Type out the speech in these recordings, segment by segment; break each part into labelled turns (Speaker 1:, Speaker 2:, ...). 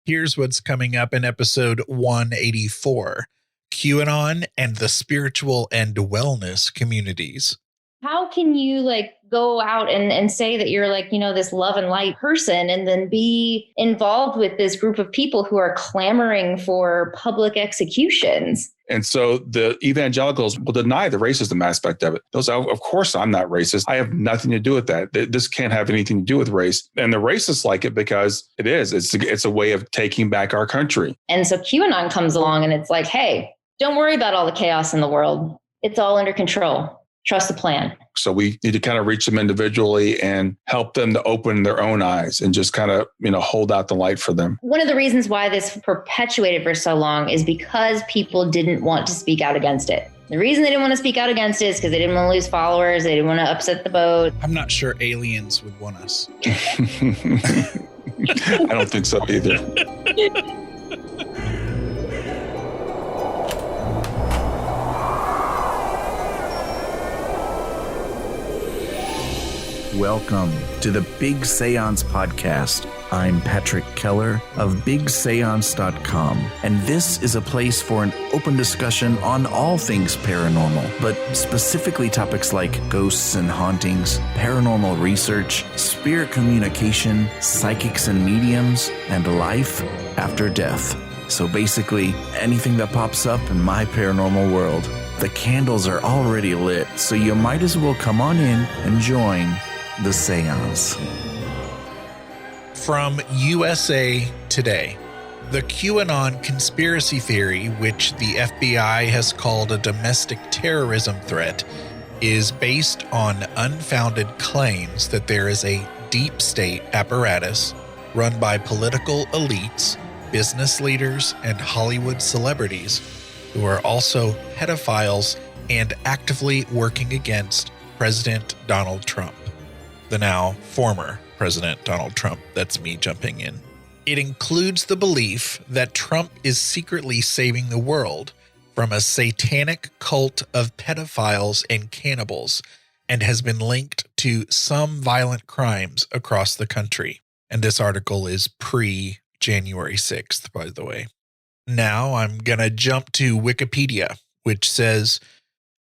Speaker 1: Here's what's coming up in episode 184, QAnon and the spiritual and wellness communities.
Speaker 2: How can you go out and say that you're this love and light person and then be involved with this group of people who are clamoring for public executions?
Speaker 3: And so the evangelicals will deny the racism aspect of it. They'll say, of course, I'm not racist. I have nothing to do with that. This can't have anything to do with race. And the racists like it because it is. It's a way of taking back our country.
Speaker 2: And so QAnon comes along and it's like, hey, don't worry about all the chaos in the world. It's all under control. Trust the plan.
Speaker 3: So we need to kind of reach them individually and help them to open their own eyes and just kind of, hold out the light for them.
Speaker 2: One of the reasons why this perpetuated for so long is because people didn't want to speak out against it. The reason they didn't want to speak out against it is because they didn't want to lose followers. They didn't want to upset the boat.
Speaker 1: I'm not sure aliens would want us.
Speaker 3: I don't think so either.
Speaker 4: Welcome to the Big Seance Podcast. I'm Patrick Keller of BigSeance.com, and this is a place for an open discussion on all things paranormal, but specifically topics like ghosts and hauntings, paranormal research, spirit communication, psychics and mediums, and life after death. So basically, anything that pops up in my paranormal world. The candles are already lit, so you might as well come on in and join the seance.
Speaker 1: From USA Today, the QAnon conspiracy theory, which the FBI has called a domestic terrorism threat, is based on unfounded claims that there is a deep state apparatus run by political elites, business leaders, and Hollywood celebrities who are also pedophiles and actively working against President Donald Trump. The now former President Donald Trump. That's me jumping in. It includes the belief that Trump is secretly saving the world from a satanic cult of pedophiles and cannibals and has been linked to some violent crimes across the country. And this article is pre-January 6th, by the way. Now I'm going to jump to Wikipedia, which says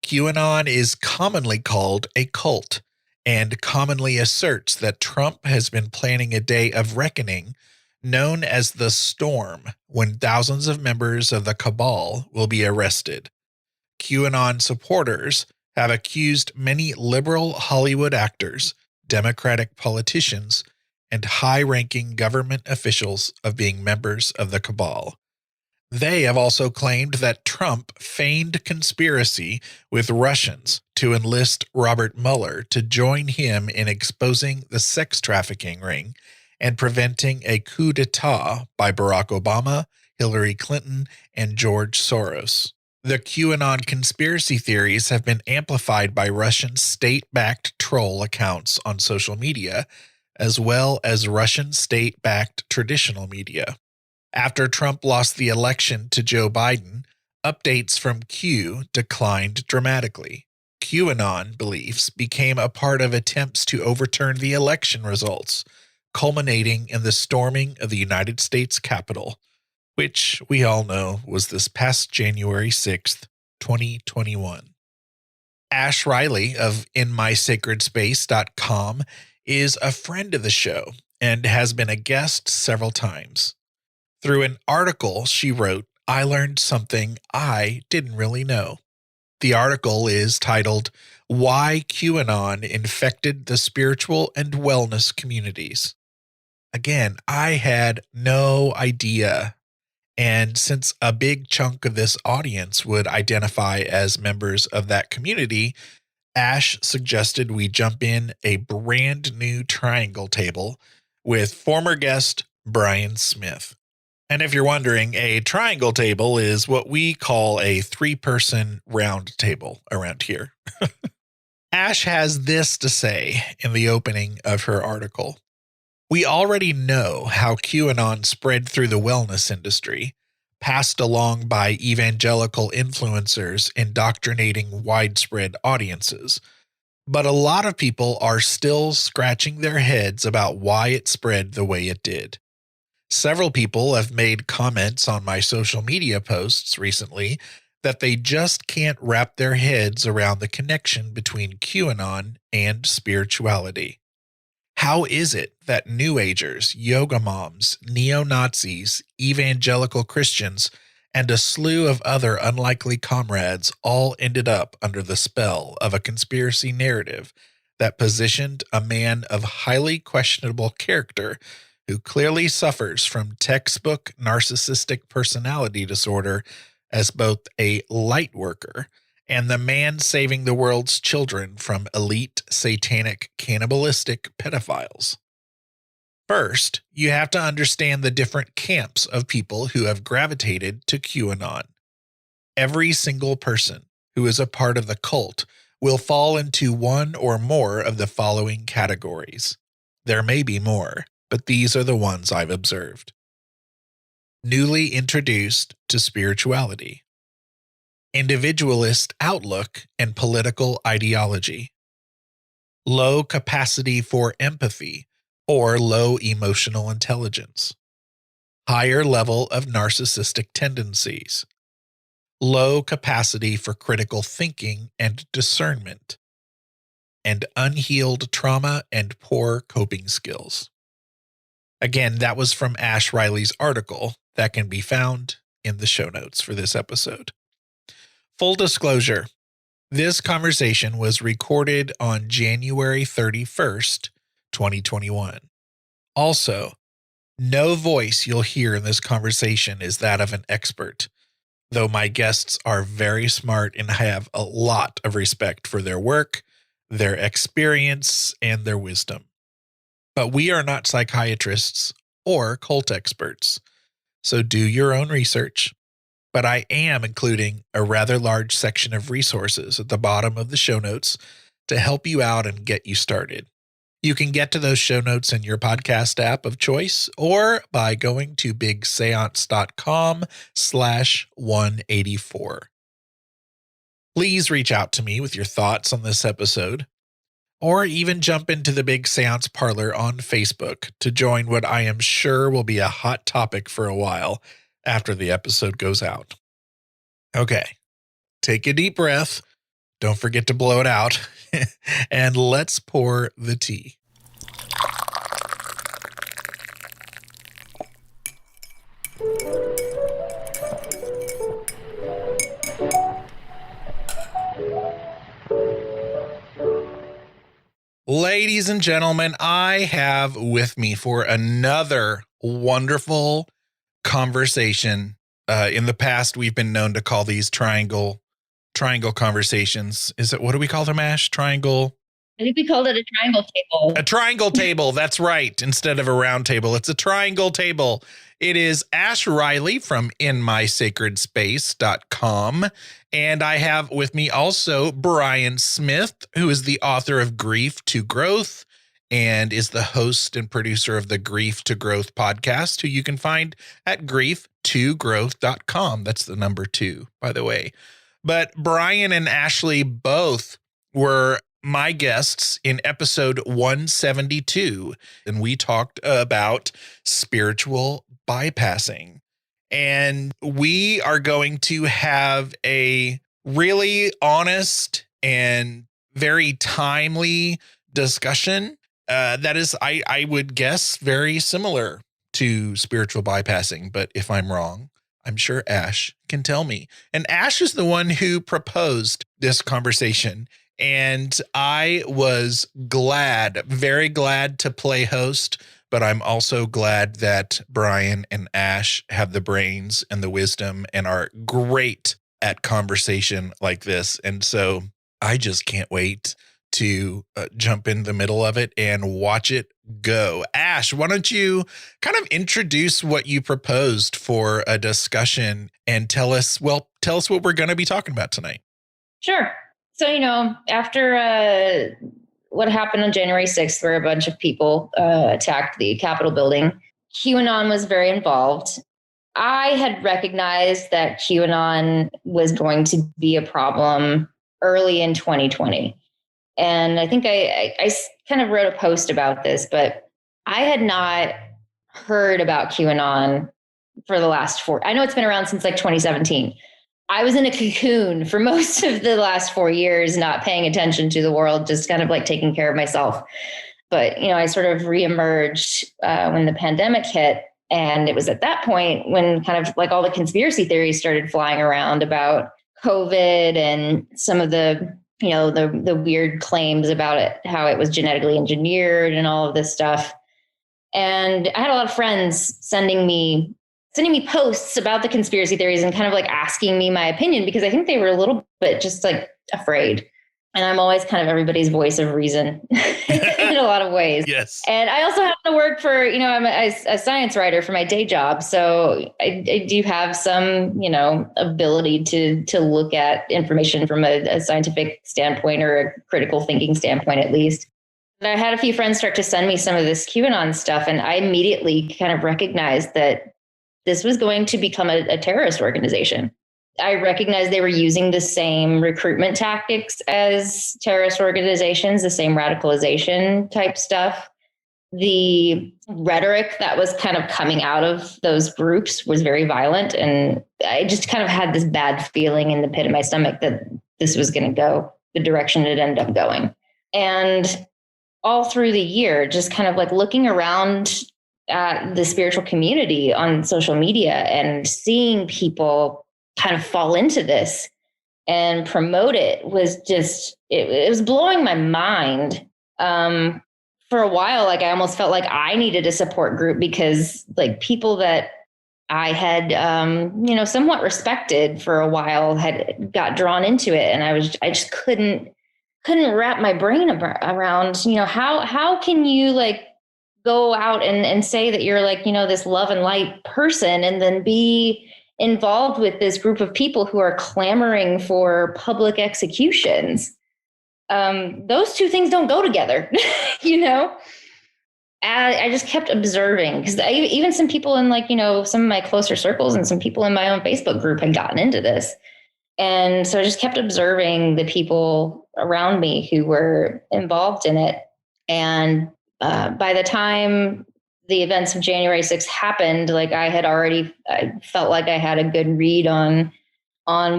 Speaker 1: QAnon is commonly called a cult and commonly asserts that Trump has been planning a day of reckoning known as the Storm, when thousands of members of the cabal will be arrested. QAnon supporters have accused many liberal Hollywood actors, Democratic politicians, and high-ranking government officials of being members of the cabal. They have also claimed that Trump feigned conspiracy with Russians to enlist Robert Mueller to join him in exposing the sex trafficking ring and preventing a coup d'etat by Barack Obama, Hillary Clinton, and George Soros. The QAnon conspiracy theories have been amplified by Russian state-backed troll accounts on social media, as well as Russian state-backed traditional media. After Trump lost the election to Joe Biden, updates from Q declined dramatically. QAnon beliefs became a part of attempts to overturn the election results, culminating in the storming of the United States Capitol, which we all know was this past January 6th, 2021. Ash Riley of InMySacredSpace.com is a friend of the show and has been a guest several times. Through an article she wrote, I learned something I didn't really know. The article is titled, Why QAnon Infected the Spiritual and Wellness Communities. Again, I had no idea. And since a big chunk of this audience would identify as members of that community, Ash suggested we jump in a brand new triangle table with former guest Brian Smith. And if you're wondering, a triangle table is what we call a 3-person round table around here. Ash has this to say in the opening of her article. We already know how QAnon spread through the wellness industry, passed along by evangelical influencers indoctrinating widespread audiences. But a lot of people are still scratching their heads about why it spread the way it did. Several people have made comments on my social media posts recently that they just can't wrap their heads around the connection between QAnon and spirituality. How is it that New Agers, yoga moms, neo-Nazis, evangelical Christians, and a slew of other unlikely comrades all ended up under the spell of a conspiracy narrative that positioned a man of highly questionable character who clearly suffers from textbook narcissistic personality disorder as both a light worker and the man saving the world's children from elite satanic cannibalistic pedophiles? First, you have to understand the different camps of people who have gravitated to QAnon. Every single person who is a part of the cult will fall into one or more of the following categories. There may be more, but these are the ones I've observed. Newly introduced to spirituality. Individualist outlook and political ideology. Low capacity for empathy or low emotional intelligence. Higher level of narcissistic tendencies. Low capacity for critical thinking and discernment. And unhealed trauma and poor coping skills. Again, that was from Ash Riley's article that can be found in the show notes for this episode. Full disclosure, this conversation was recorded on January 31st, 2021. Also, no voice you'll hear in this conversation is that of an expert, though my guests are very smart and have a lot of respect for their work, their experience, and their wisdom. But we are not psychiatrists or cult experts, so do your own research. But I am including a rather large section of resources at the bottom of the show notes to help you out and get you started. You can get to those show notes in your podcast app of choice or by going to bigseance.com/184. Please reach out to me with your thoughts on this episode, or even jump into the Big Seance Parlor on Facebook to join what I am sure will be a hot topic for a while after the episode goes out. Okay, take a deep breath. Don't forget to blow it out. And let's pour the tea. Ladies and gentlemen, I have with me for another wonderful conversation. In the past, we've been known to call these triangle conversations. What do we call them, Ash? Triangle?
Speaker 2: I think we called it a triangle table.
Speaker 1: A triangle table. That's right. Instead of a round table, it's a triangle table. It is Ash Riley from InMySacredSpace.com. And I have with me also Brian Smith, who is the author of Grief to Growth and is the host and producer of the Grief to Growth podcast, who you can find at grief2growth.com. That's the number 2, by the way. But Brian and Ashley both were my guests in episode 172, and we talked about spiritual bypassing. And we are going to have a really honest and very timely discussion that is, I would guess, very similar to spiritual bypassing. But if I'm wrong, I'm sure Ash can tell me. And Ash is the one who proposed this conversation. And I was very glad to play host, but I'm also glad that Brian and Ash have the brains and the wisdom and are great at conversation like this. And so I just can't wait to jump in the middle of it and watch it go. Ash, why don't you kind of introduce what you proposed for a discussion and tell us what we're going to be talking about tonight.
Speaker 2: Sure. So, after what happened on January 6th, where a bunch of people attacked the Capitol building, QAnon was very involved. I had recognized that QAnon was going to be a problem early in 2020. And I think I kind of wrote a post about this, but I had not heard about QAnon for the last I know it's been around since like 2017. I was in a cocoon for most of the last 4 years, not paying attention to the world, just kind of like taking care of myself. But, I sort of reemerged when the pandemic hit. And it was at that point when kind of like all the conspiracy theories started flying around about COVID and some of the, the weird claims about it, how it was genetically engineered and all of this stuff. And I had a lot of friends sending me posts about the conspiracy theories and kind of like asking me my opinion, because I think they were a little bit just like afraid. And I'm always kind of everybody's voice of reason in a lot of ways.
Speaker 1: Yes.
Speaker 2: And I also have to work for, I'm a science writer for my day job. So I do have some, ability to look at information from a scientific standpoint or a critical thinking standpoint, at least. And I had a few friends start to send me some of this QAnon stuff. And I immediately kind of recognized that this was going to become a terrorist organization. I recognized they were using the same recruitment tactics as terrorist organizations, the same radicalization type stuff. The rhetoric that was kind of coming out of those groups was very violent. And I just kind of had this bad feeling in the pit of my stomach that this was going to go the direction it ended up going. And all through the year, just kind of like looking around at the spiritual community on social media and seeing people kind of fall into this and promote it was just, it was blowing my mind. For a while, like I almost felt like I needed a support group because like people that I had, somewhat respected for a while had got drawn into it. And I just couldn't wrap my brain around, how can you like go out and say that you're like, this love and light person and then be involved with this group of people who are clamoring for public executions. Those two things don't go together, I just kept observing because even some people in like, some of my closer circles and some people in my own Facebook group had gotten into this. And so I just kept observing the people around me who were involved in it. And by the time the events of January 6th happened, like I felt like I had a good read on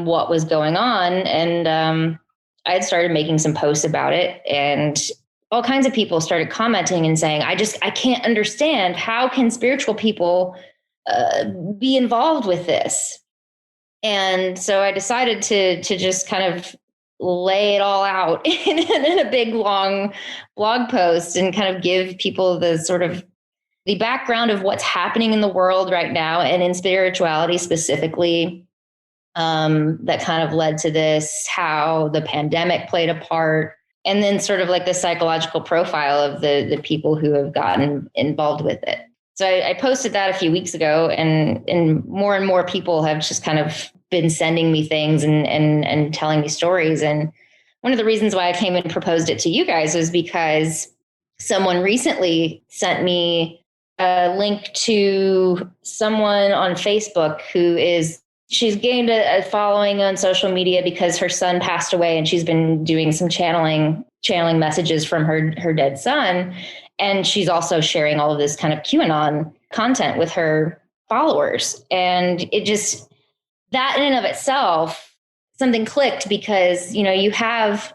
Speaker 2: what was going on. And I had started making some posts about it, and all kinds of people started commenting and saying, I can't understand how can spiritual people be involved with this. And so I decided to just kind of lay it all out in a big, long blog post and kind of give people the sort of the background of what's happening in the world right now and in spirituality specifically, that kind of led to this, how the pandemic played a part, and then sort of like the psychological profile of the people who have gotten involved with it. So I posted that a few weeks ago, and more people have just kind of been sending me things and telling me stories. And one of the reasons why I came and proposed it to you guys was because someone recently sent me a link to someone on Facebook she's gained a following on social media because her son passed away, and she's been doing some channeling messages from her dead son. And she's also sharing all of this kind of QAnon content with her followers. And it just, that in and of itself, something clicked because, you have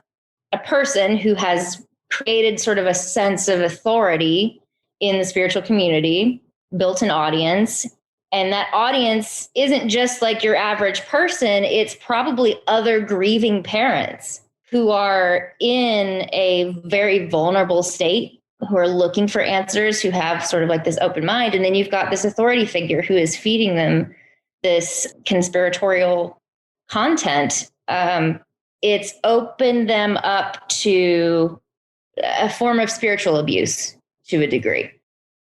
Speaker 2: a person who has created sort of a sense of authority in the spiritual community, built an audience. And that audience isn't just like your average person. It's probably other grieving parents who are in a very vulnerable state, who are looking for answers, who have sort of like this open mind. And then you've got this authority figure who is feeding them this conspiratorial content. It's opened them up to a form of spiritual abuse to a degree.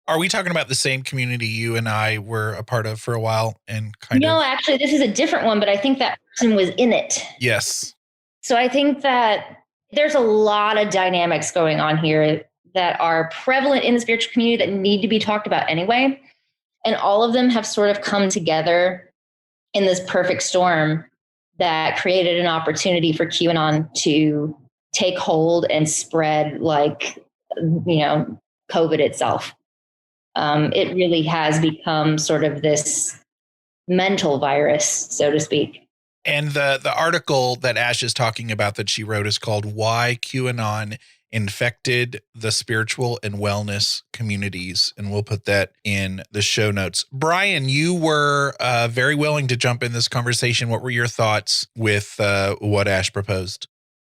Speaker 1: Are we talking about the same community you and I were a part of for a while and
Speaker 2: No, actually, this is a different one, but I think that person was in it.
Speaker 1: Yes.
Speaker 2: So I think that there's a lot of dynamics going on here that are prevalent in the spiritual community that need to be talked about anyway. And all of them have sort of come together in this perfect storm that created an opportunity for QAnon to take hold and spread like, COVID itself. It really has become sort of this mental virus, so to speak.
Speaker 1: And the article that Ash is talking about that she wrote is called Why QAnon Infected the Spiritual and Wellness Communities. And we'll put that in the show notes. Brian, you were very willing to jump in this conversation. What were your thoughts with what Ash proposed?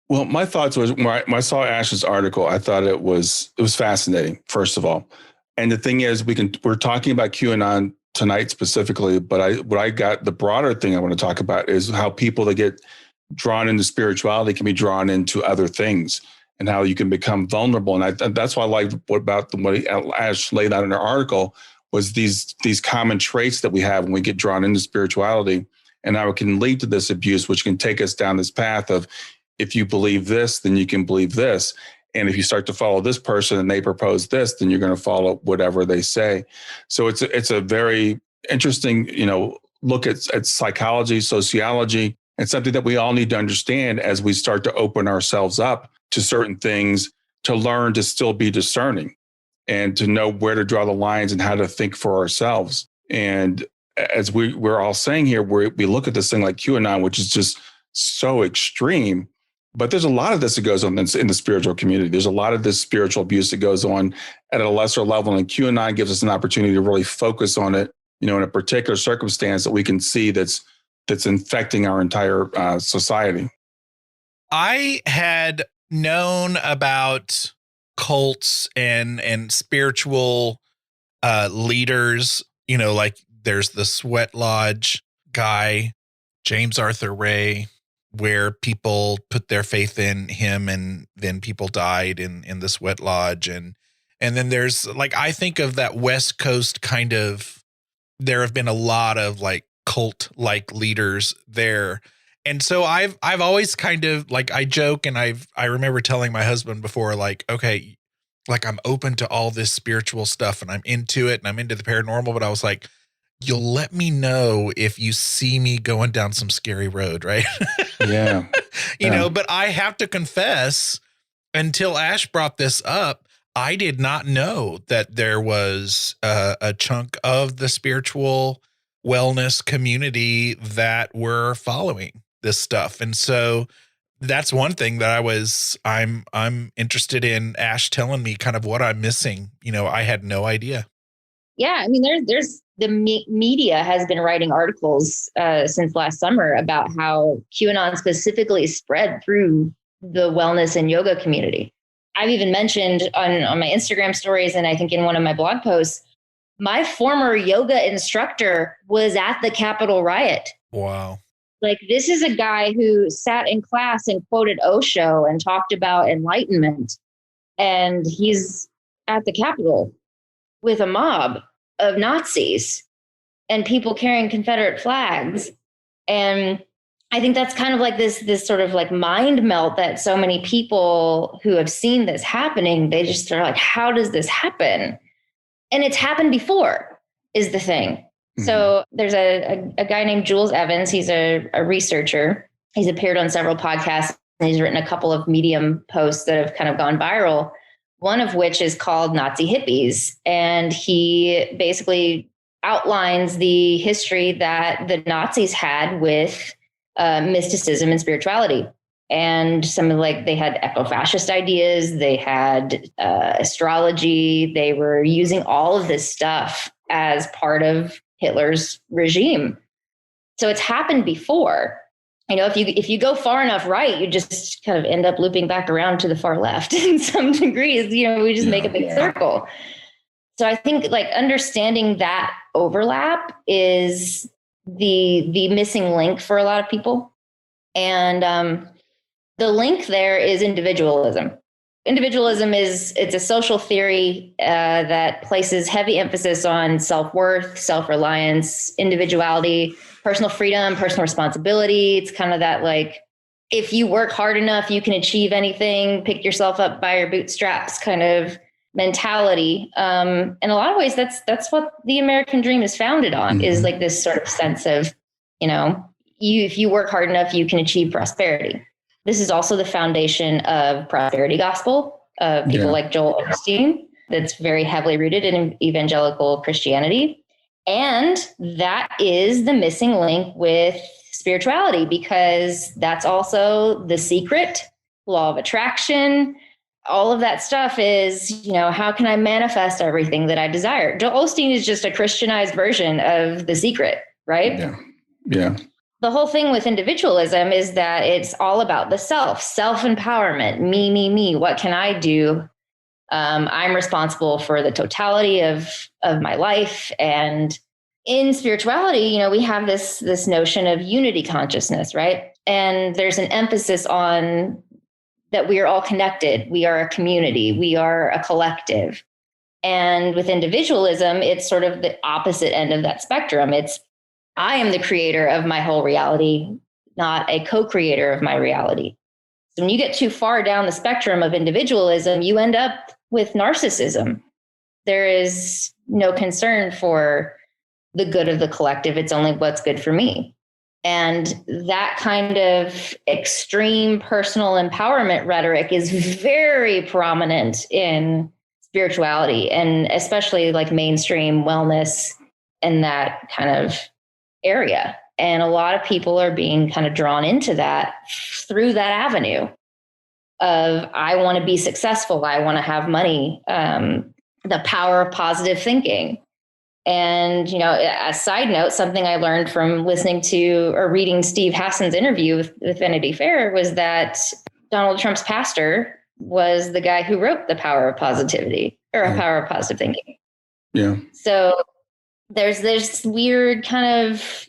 Speaker 3: Well, my thoughts was when I saw Ash's article, I thought it was fascinating, first of all. And the thing is, we're talking about QAnon tonight specifically, but what I got, the broader thing I want to talk about is how people that get drawn into spirituality can be drawn into other things, and how you can become vulnerable. And that's why I like what Ash laid out in her article was these common traits that we have when we get drawn into spirituality, and how it can lead to this abuse, which can take us down this path of, if you believe this, then you can believe this. And if you start to follow this person and they propose this, then you're going to follow whatever they say. So it's a very interesting, look at psychology, sociology, and something that we all need to understand as we start to open ourselves up to certain things, to learn to still be discerning and to know where to draw the lines and how to think for ourselves. And as we're all saying here, we look at this thing like QAnon, which is just so extreme. But there's a lot of this that goes on in the spiritual community. There's a lot of this spiritual abuse that goes on at a lesser level. And QAnon gives us an opportunity to really focus on it, in a particular circumstance that we can see that's infecting our entire society.
Speaker 1: I had known about cults and spiritual leaders, like there's the Sweat Lodge guy, James Arthur Ray, where people put their faith in him and then people died in the Sweat Lodge. And then there's I think of that West Coast kind of, there have been a lot of cult leaders there. And so I've always kind of I joke, and I remember telling my husband before, okay, I'm open to all this spiritual stuff and I'm into it and I'm into the paranormal, but I was like, you'll let me know if you see me going down some scary road, right?
Speaker 3: Yeah.
Speaker 1: But I have to confess, until Ash brought this up, I did not know that there was a chunk of the spiritual wellness community that were following this stuff. And so that's one thing that I'm interested in Ash telling me kind of what I'm missing. I had no idea.
Speaker 2: Yeah. I mean, there's the media has been writing articles since last summer about how QAnon specifically spread through the wellness and yoga community. I've even mentioned on my Instagram stories, and I think in one of my blog posts, my former yoga instructor was at the Capitol riot.
Speaker 1: Wow.
Speaker 2: This is a guy who sat in class and quoted Osho and talked about enlightenment. And he's at the Capitol with a mob of Nazis and people carrying Confederate flags. And I think that's kind of this sort of mind melt that so many people who have seen this happening, they just are how does this happen? And it's happened before is the thing. Mm-hmm. So there's a guy named Jules Evans. He's a researcher. He's appeared on several podcasts and he's written a couple of Medium posts that have kind of gone viral. One of which is called Nazi Hippies. And he basically outlines the history that the Nazis had with mysticism and spirituality. And some of they had eco-fascist ideas, they had astrology, they were using all of this stuff as part of Hitler's regime. So it's happened before. If you go far enough right, you just kind of end up looping back around to the far left in some degrees. We just make a big circle. So I think understanding that overlap is the missing link for a lot of people. And the link there is individualism. Individualism it's a social theory that places heavy emphasis on self-worth, self-reliance, individuality, personal freedom, personal responsibility. It's kind of that if you work hard enough, you can achieve anything, pick yourself up by your bootstraps kind of mentality. In a lot of ways, that's what the American dream is founded on, is this sort of sense of, if you work hard enough, you can achieve prosperity. This is also the foundation of prosperity gospel of people like Joel Osteen. that's very heavily rooted in evangelical Christianity. And that is the missing link with spirituality, because that's also The Secret, law of attraction. All of that stuff is, how can I manifest everything that I desire? Joel Osteen is just a Christianized version of The Secret, right?
Speaker 3: Yeah. Yeah.
Speaker 2: The whole thing with individualism is that it's all about the self-empowerment, me. What can I do? I'm responsible for the totality of my life. And in spirituality, we have this notion of unity consciousness, right? And there's an emphasis on that we are all connected. We are a community. We are a collective. And with individualism, it's sort of the opposite end of that spectrum. It's, I am the creator of my whole reality, not a co-creator of my reality. So when you get too far down the spectrum of individualism, you end up with narcissism. There is no concern for the good of the collective. It's only what's good for me. And that kind of extreme personal empowerment rhetoric is very prominent in spirituality, and especially like mainstream wellness and that kind of area. And a lot of people are being kind of drawn into that through that avenue of, I want to be successful. I want to have money, the power of positive thinking. And, a side note, something I learned from listening to or reading Steve Hassan's interview with Vanity Fair was that Donald Trump's pastor was the guy who wrote The Power of Positivity, or A Power of Positive Thinking.
Speaker 3: Yeah.
Speaker 2: So there's this weird kind of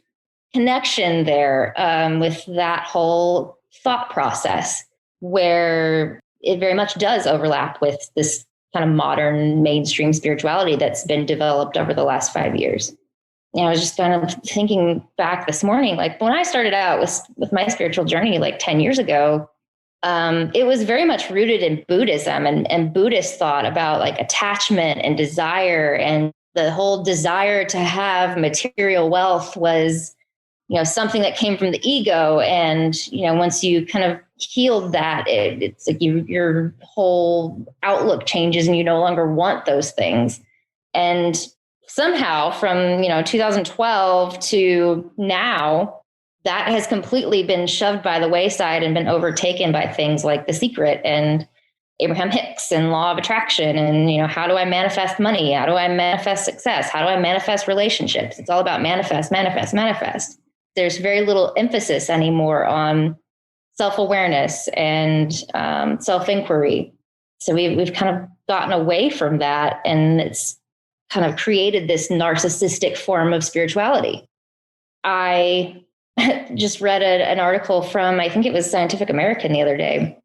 Speaker 2: connection there with that whole thought process, where it very much does overlap with this kind of modern mainstream spirituality that's been developed over the last 5 years. I was just kind of thinking back this morning, like when I started out with my spiritual journey, like 10 years ago, it was very much rooted in Buddhism and Buddhist thought about like attachment and desire, and the whole desire to have material wealth was, something that came from the ego. And, once you kind of healed that, it's like your whole outlook changes and you no longer want those things. And somehow from, 2012 to now, that has completely been shoved by the wayside and been overtaken by things like The Secret and Abraham Hicks and law of attraction. And, how do I manifest money? How do I manifest success? How do I manifest relationships? It's all about manifest. There's very little emphasis anymore on self-awareness and self-inquiry. So we've kind of gotten away from that, and it's kind of created this narcissistic form of spirituality. I just read an article from, I think it was Scientific American the other day.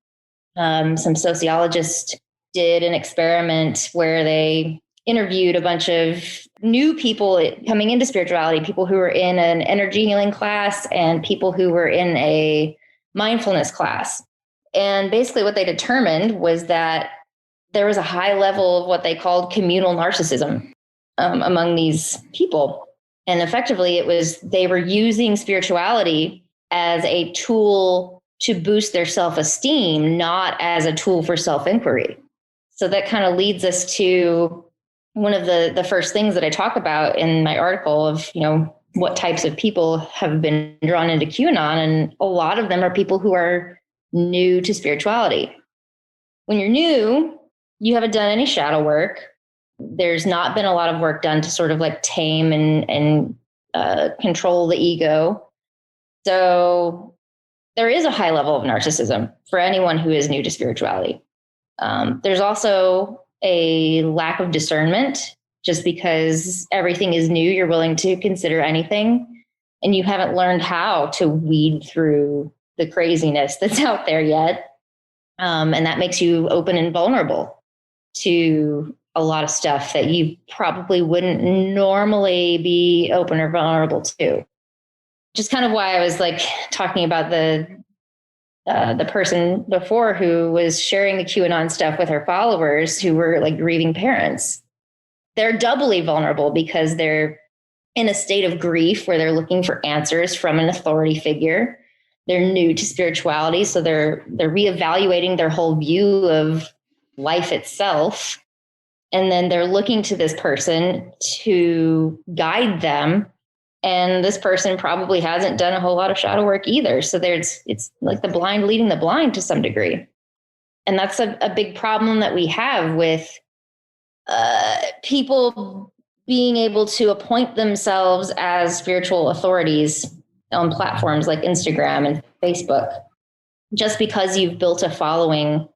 Speaker 2: Some sociologists did an experiment where they interviewed a bunch of new people coming into spirituality, people who were in an energy healing class and people who were in a mindfulness class. And basically what they determined was that there was a high level of what they called communal narcissism among these people. And effectively it was, they were using spirituality as a tool to boost their self-esteem, not as a tool for self-inquiry. So that kind of leads us to one of the first things that I talk about in my article of, what types of people have been drawn into QAnon. And a lot of them are people who are new to spirituality. When you're new, you haven't done any shadow work. There's not been a lot of work done to sort of like tame and control the ego. So there is a high level of narcissism for anyone who is new to spirituality. There's also a lack of discernment. Just because everything is new, you're willing to consider anything, and you haven't learned how to weed through the craziness that's out there yet. And that makes you open and vulnerable to a lot of stuff that you probably wouldn't normally be open or vulnerable to. Just kind of why I was like talking about the person before who was sharing the QAnon stuff with her followers who were like grieving parents. They're doubly vulnerable because they're in a state of grief where they're looking for answers from an authority figure. They're new to spirituality, so they're reevaluating their whole view of life itself. And then they're looking to this person to guide them. And this person probably hasn't done a whole lot of shadow work either. So it's like the blind leading the blind to some degree. And that's a big problem that we have with people being able to appoint themselves as spiritual authorities on platforms like Instagram and Facebook. Just because you've built a following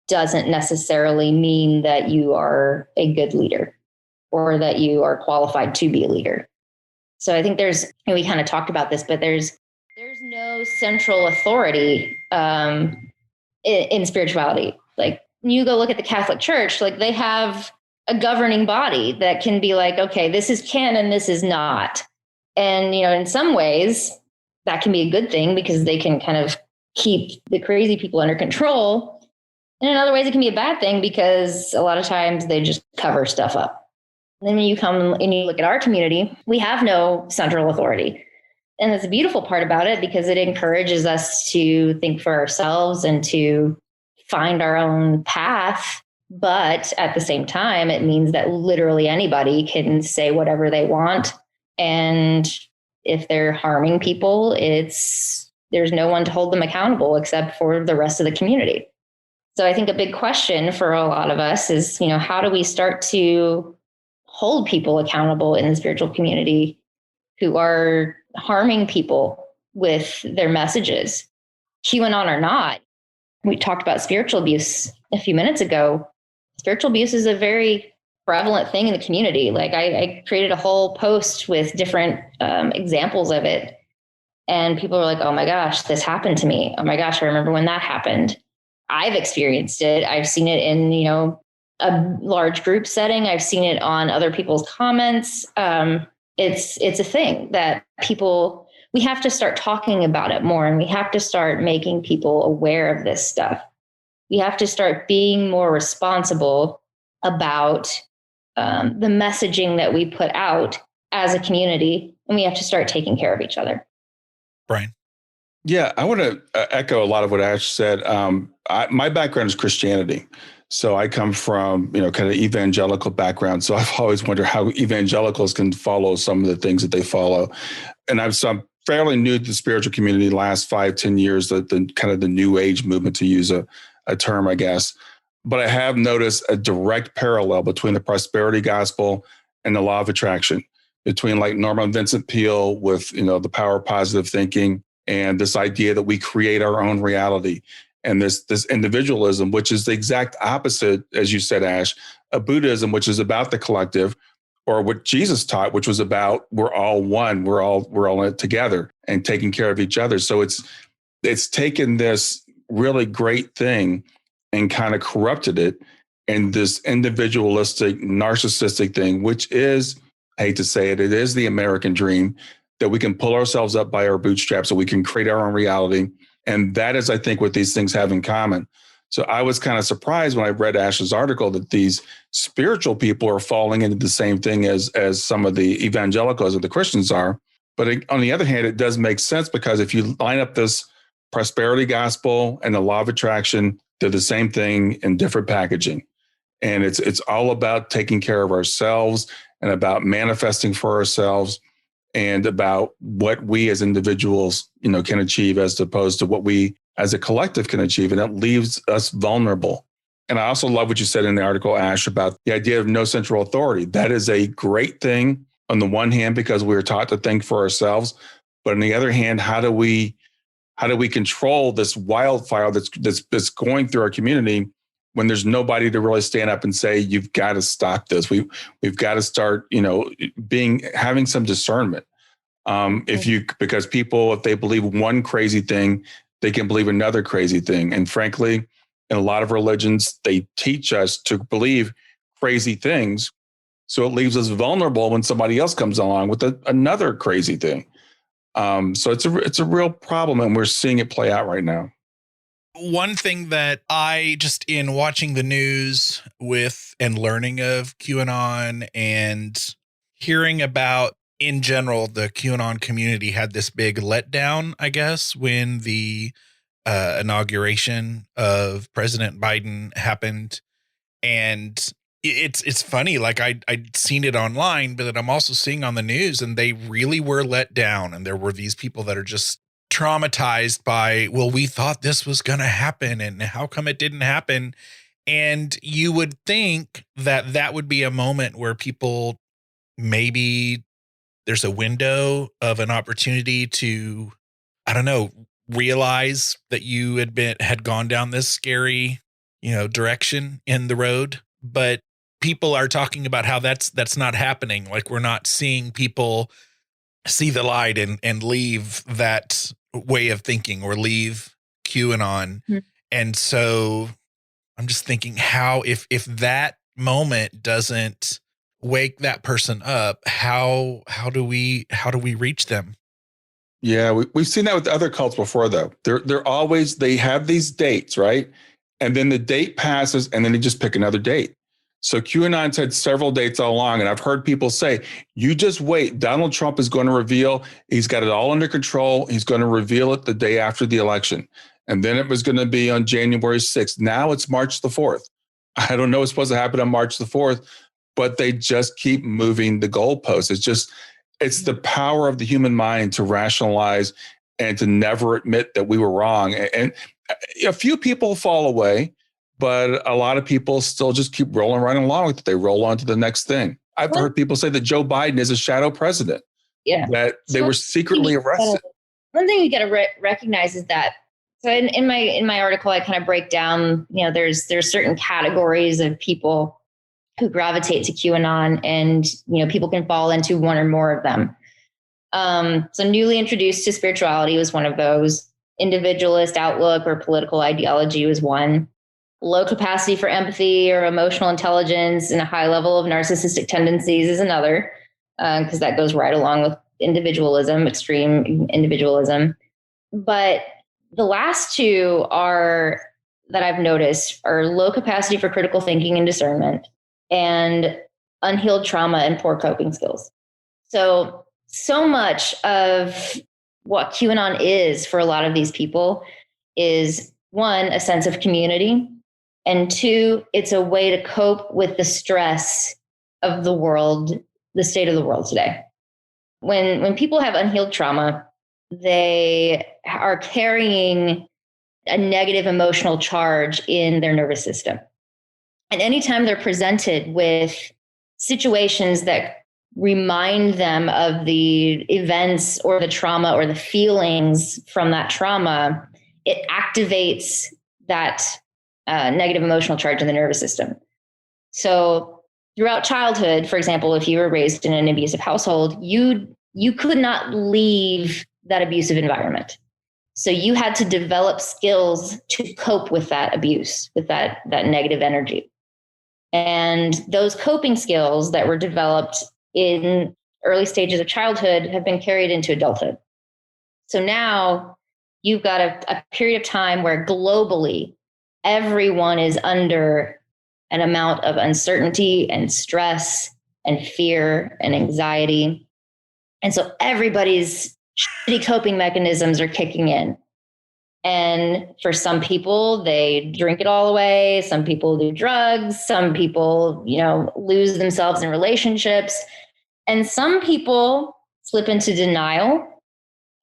Speaker 2: doesn't necessarily mean that you are a good leader or that you are qualified to be a leader. So I think we kind of talked about this, but there's no central authority in spirituality. Like you go look at the Catholic Church, like they have a governing body that can be like, okay, this is canon, this is not. And, in some ways that can be a good thing because they can kind of keep the crazy people under control. And in other ways it can be a bad thing because a lot of times they just cover stuff up. And then when you come and you look at our community, we have no central authority. And it's a beautiful part about it because it encourages us to think for ourselves and to find our own path. But at the same time, it means that literally anybody can say whatever they want. And if they're harming people, there's no one to hold them accountable except for the rest of the community. So I think a big question for a lot of us is, how do we start to hold people accountable in the spiritual community who are harming people with their messages, QAnon or not? We talked about spiritual abuse a few minutes ago. Spiritual abuse is a very prevalent thing in the community. Like I created a whole post with different examples of it. And people were like, oh my gosh, this happened to me. Oh my gosh, I remember when that happened. I've experienced it. I've seen it in, a large group setting. I've seen it on other people's comments. It's a thing that we have to start talking about it more, and we have to start making people aware of this stuff. We have to start being more responsible about the messaging that we put out as a community, and we have to start taking care of each other.
Speaker 1: Brian?
Speaker 3: Yeah, I want to echo a lot of what Ash said. My background is Christianity. So I come from, kind of evangelical background. So I've always wondered how evangelicals can follow some of the things that they follow. And I'm fairly new to the spiritual community the last 5-10 years, the kind of the new age movement, to use a term, I guess. But I have noticed a direct parallel between the prosperity gospel and the law of attraction, between like Norman Vincent Peale with, the power of positive thinking and this idea that we create our own reality. And this individualism, which is the exact opposite, as you said, Ash, of Buddhism, which is about the collective, or what Jesus taught, which was about we're all one, we're all in it together and taking care of each other. So it's taken this really great thing and kind of corrupted it in this individualistic, narcissistic thing, which is, I hate to say it, it is the American dream, that we can pull ourselves up by our bootstraps so we can create our own reality. And that is, I think, what these things have in common. So I was kind of surprised when I read Ash's article that these spiritual people are falling into the same thing as some of the evangelicals or the Christians are. But on the other hand, it does make sense, because if you line up this prosperity gospel and the law of attraction, they're the same thing in different packaging. And it's all about taking care of ourselves and about manifesting for ourselves and about what we as individuals, can achieve as opposed to what we as a collective can achieve. And that leaves us vulnerable. And I also love what you said in the article, Ash, about the idea of no central authority. That is a great thing on the one hand, because we were taught to think for ourselves. But on the other hand, how do we control this wildfire that's going through our community when there's nobody to really stand up and say, you've got to stop this. We've got to start, having some discernment. Because people, if they believe one crazy thing, they can believe another crazy thing. And frankly, in a lot of religions, they teach us to believe crazy things. So it leaves us vulnerable when somebody else comes along with another crazy thing. So it's a real problem, and we're seeing it play out right now.
Speaker 1: One thing that I just, in watching the news with and learning of QAnon and hearing about, in general, the QAnon community had this big letdown, I guess, when the inauguration of President Biden happened. And It's funny. Like I'd seen it online, but I'm also seeing on the news, and they really were let down. And there were these people that are just traumatized by, well, we thought this was going to happen, and how come it didn't happen? And you would think that that would be a moment where people, maybe there's a window of an opportunity to, I don't know, realize that you had gone down this scary, direction in the road. But people are talking about how that's not happening. Like, we're not seeing people see the light and leave that way of thinking or leave QAnon.
Speaker 2: Mm-hmm.
Speaker 1: And so I'm just thinking, how, if that moment doesn't wake that person up, how do we reach them?
Speaker 3: Yeah, we've seen that with other cults before, though. They have these dates, right? And then the date passes, and then they just pick another date. So QAnon's had several dates all along, and I've heard people say, you just wait. Donald Trump is going to reveal, he's got it all under control. He's going to reveal it the day after the election. And then it was going to be on January 6th. Now it's March the 4th. I don't know what's supposed to happen on March the 4th, but they just keep moving the goalposts. It's the power of the human mind to rationalize and to never admit that we were wrong. And a few people fall away, but a lot of people still just keep rolling right along with it. They roll on to the next thing. I've heard people say that Joe Biden is a shadow president.
Speaker 2: Yeah.
Speaker 3: That they were secretly arrested.
Speaker 2: One thing you got to recognize is that, so in my article, I kind of break down, there's certain categories of people who gravitate to QAnon, and, people can fall into one or more of them. So newly introduced to spirituality was one of those. Individualist outlook or political ideology was one. Low capacity for empathy or emotional intelligence and a high level of narcissistic tendencies is another, because that goes right along with individualism, extreme individualism. But the last two that I've noticed are low capacity for critical thinking and discernment, and unhealed trauma and poor coping skills. So much of what QAnon is for a lot of these people is, one, a sense of community, and two, it's a way to cope with the stress of the world, the state of the world today. When people have unhealed trauma, they are carrying a negative emotional charge in their nervous system. And anytime they're presented with situations that remind them of the events or the trauma or the feelings from that trauma, it activates that negative emotional charge in the nervous system. So throughout childhood, for example, if you were raised in an abusive household, you could not leave that abusive environment. So you had to develop skills to cope with that abuse, with that negative energy. And those coping skills that were developed in early stages of childhood have been carried into adulthood. So now you've got a period of time where globally everyone is under an amount of uncertainty and stress and fear and anxiety. And so everybody's shitty coping mechanisms are kicking in. And for some people, they drink it all away. Some people do drugs. Some people, lose themselves in relationships. And some people slip into denial.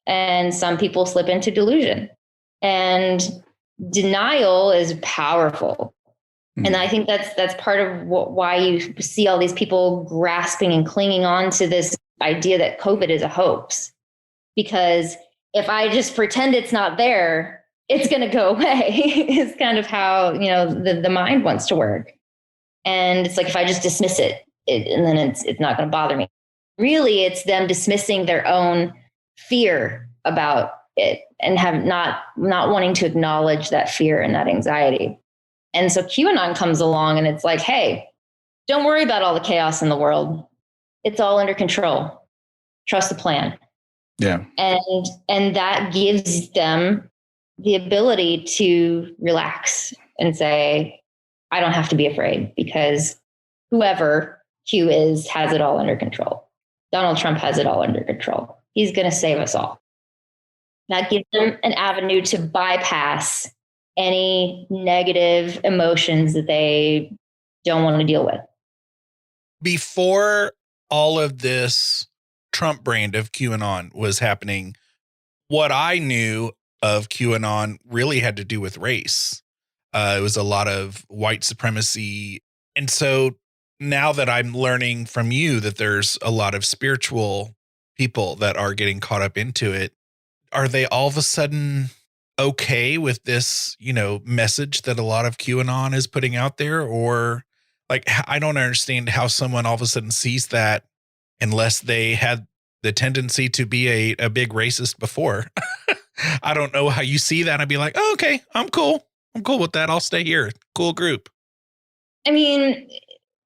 Speaker 2: And some people slip into delusion. And denial is powerful. Mm-hmm. And I think that's part of why you see all these people grasping and clinging on to this idea that COVID is a hoax. Because if I just pretend it's not there, it's going to go away. It's kind of how, the mind wants to work. And it's like, if I just dismiss it and then it's not going to bother me. Really, it's them dismissing their own fear about it and have not wanting to acknowledge that fear and that anxiety. And so QAnon comes along and it's like, hey, don't worry about all the chaos in the world. It's all under control. Trust the plan.
Speaker 3: Yeah.
Speaker 2: And that gives them the ability to relax and say, I don't have to be afraid, because whoever Q is has it all under control. Donald Trump has it all under control. He's going to save us all. That gives them an avenue to bypass any negative emotions that they don't want to deal with.
Speaker 1: Before all of this Trump brand of QAnon was happening, what I knew of QAnon really had to do with race. It was a lot of white supremacy. And so now that I'm learning from you that there's a lot of spiritual people that are getting caught up into it, are they all of a sudden okay with this, message that a lot of QAnon is putting out there? Or like, I don't understand how someone all of a sudden sees that unless they had the tendency to be a big racist before. I don't know how you see that. I'd be like, oh, okay, I'm cool. I'm cool with that. I'll stay here. Cool group.
Speaker 2: I mean,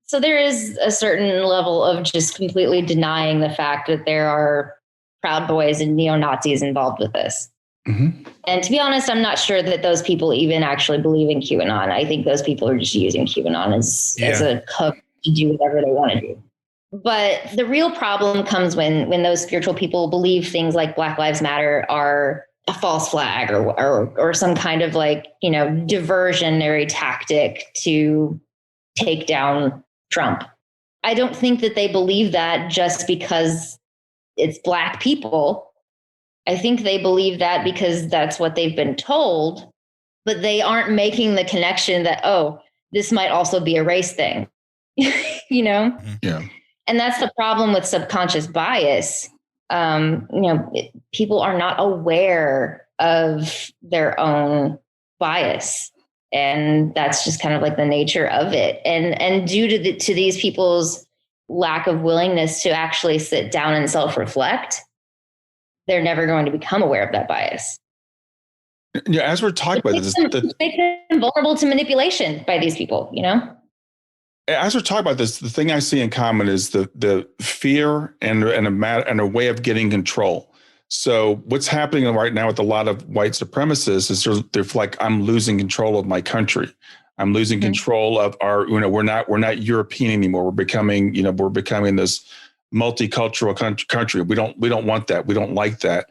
Speaker 2: so there is a certain level of just completely denying the fact that there are Proud Boys and neo-Nazis involved with this.
Speaker 3: Mm-hmm.
Speaker 2: And to be honest, I'm not sure that those people even actually believe in QAnon. I think those people are just using QAnon as a hook to do whatever they want to do. But the real problem comes when those spiritual people believe things like Black Lives Matter are a false flag or some kind of diversionary tactic to take down Trump. I don't think that they believe that just because it's Black people. I think they believe that because that's what they've been told, but they aren't making the connection that, oh, this might also be a race thing,
Speaker 3: Yeah.
Speaker 2: And that's the problem with subconscious bias. People are not aware of their own bias. And that's just kind of like the nature of it. And due to these people's lack of willingness to actually sit down and self-reflect, they're never going to become aware of that bias.
Speaker 3: Yeah, as we're talking about this,
Speaker 2: it makes them vulnerable to manipulation by these people,
Speaker 3: As we're talking about this, the thing I see in common is the fear and a way of getting control. So what's happening right now with a lot of white supremacists is they're like, I'm losing control of my country. I'm losing control of our, we're not European anymore. We're becoming this multicultural country. We don't want that. We don't like that.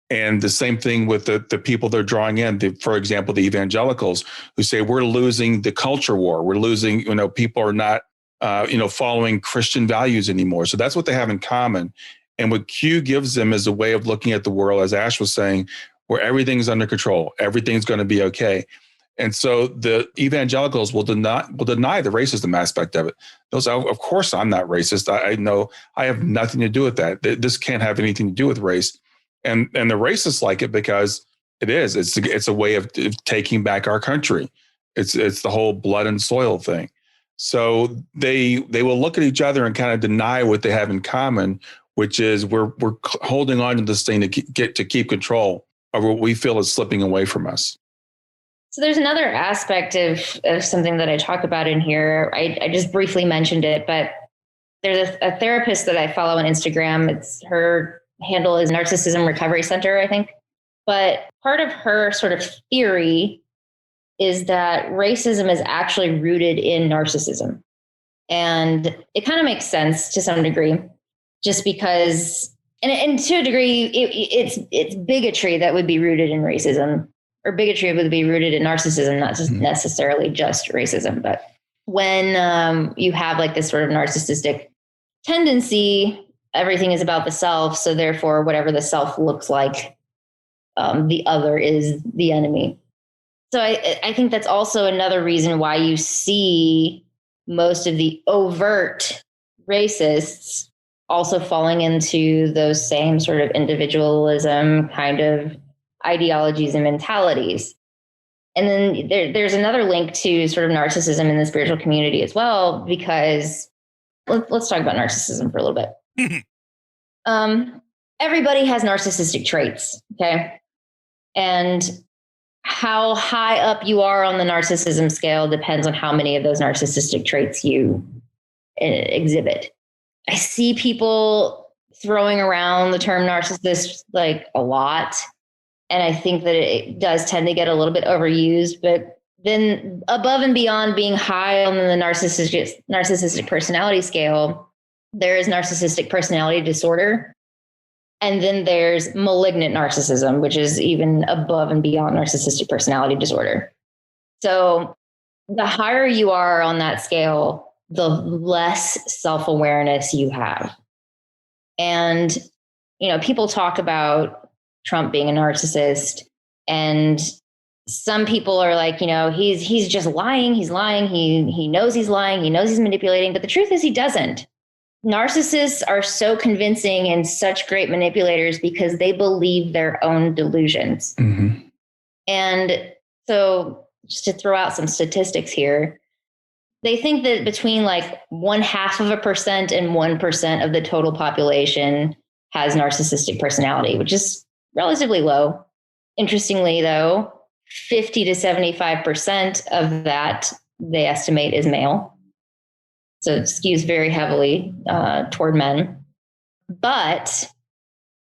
Speaker 3: And the same thing with the people they're drawing in, for example, the evangelicals who say we're losing the culture war. We're losing, people are not, following Christian values anymore. So that's what they have in common. And what Q gives them is a way of looking at the world, as Ash was saying, where everything's under control. Everything's going to be okay. And so the evangelicals will deny the racism aspect of it. Those, of course, I'm not racist. I know I have nothing to do with that. This can't have anything to do with race. And the racists like it because it's a way of taking back our country. It's the whole blood and soil thing. So they will look at each other and kind of deny what they have in common, which is we're holding on to this thing to keep control of what we feel is slipping away from us.
Speaker 2: So there's another aspect of something that I talk about in here. I just briefly mentioned it, but there's a therapist that I follow on Instagram. Her handle is Narcissism Recovery Center, I think. But part of her sort of theory is that racism is actually rooted in narcissism. And it kind of makes sense to some degree, just because, and to a degree, it's bigotry that would be rooted in racism, or bigotry would be rooted in narcissism, not just necessarily just racism. But when you have like this sort of narcissistic tendency, everything is about the self. So therefore, whatever the self looks like, the other is the enemy. So I think that's also another reason why you see most of the overt racists also falling into those same sort of individualism kind of ideologies and mentalities. And then there's another link to sort of narcissism in the spiritual community as well, because let's talk about narcissism for a little bit. Everybody has narcissistic traits, okay? And how high up you are on the narcissism scale depends on how many of those narcissistic traits you exhibit. I see people throwing around the term narcissist like a lot. And I think that it does tend to get a little bit overused, but then above and beyond being high on the narcissistic personality scale, there is narcissistic personality disorder. And then there's malignant narcissism, which is even above and beyond narcissistic personality disorder. So the higher you are on that scale, the less self-awareness you have. And, people talk about Trump being a narcissist, and some people are like, he's just lying. He's lying. He knows he's lying. He knows he's manipulating. But the truth is he doesn't. Narcissists are so convincing and such great manipulators because they believe their own delusions.
Speaker 3: Mm-hmm.
Speaker 2: And so just to throw out some statistics here, they think that between like 0.5% and 1% of the total population has narcissistic personality, which is relatively low. Interestingly, though, 50 to 75% of that they estimate is male. So it skews very heavily toward men. But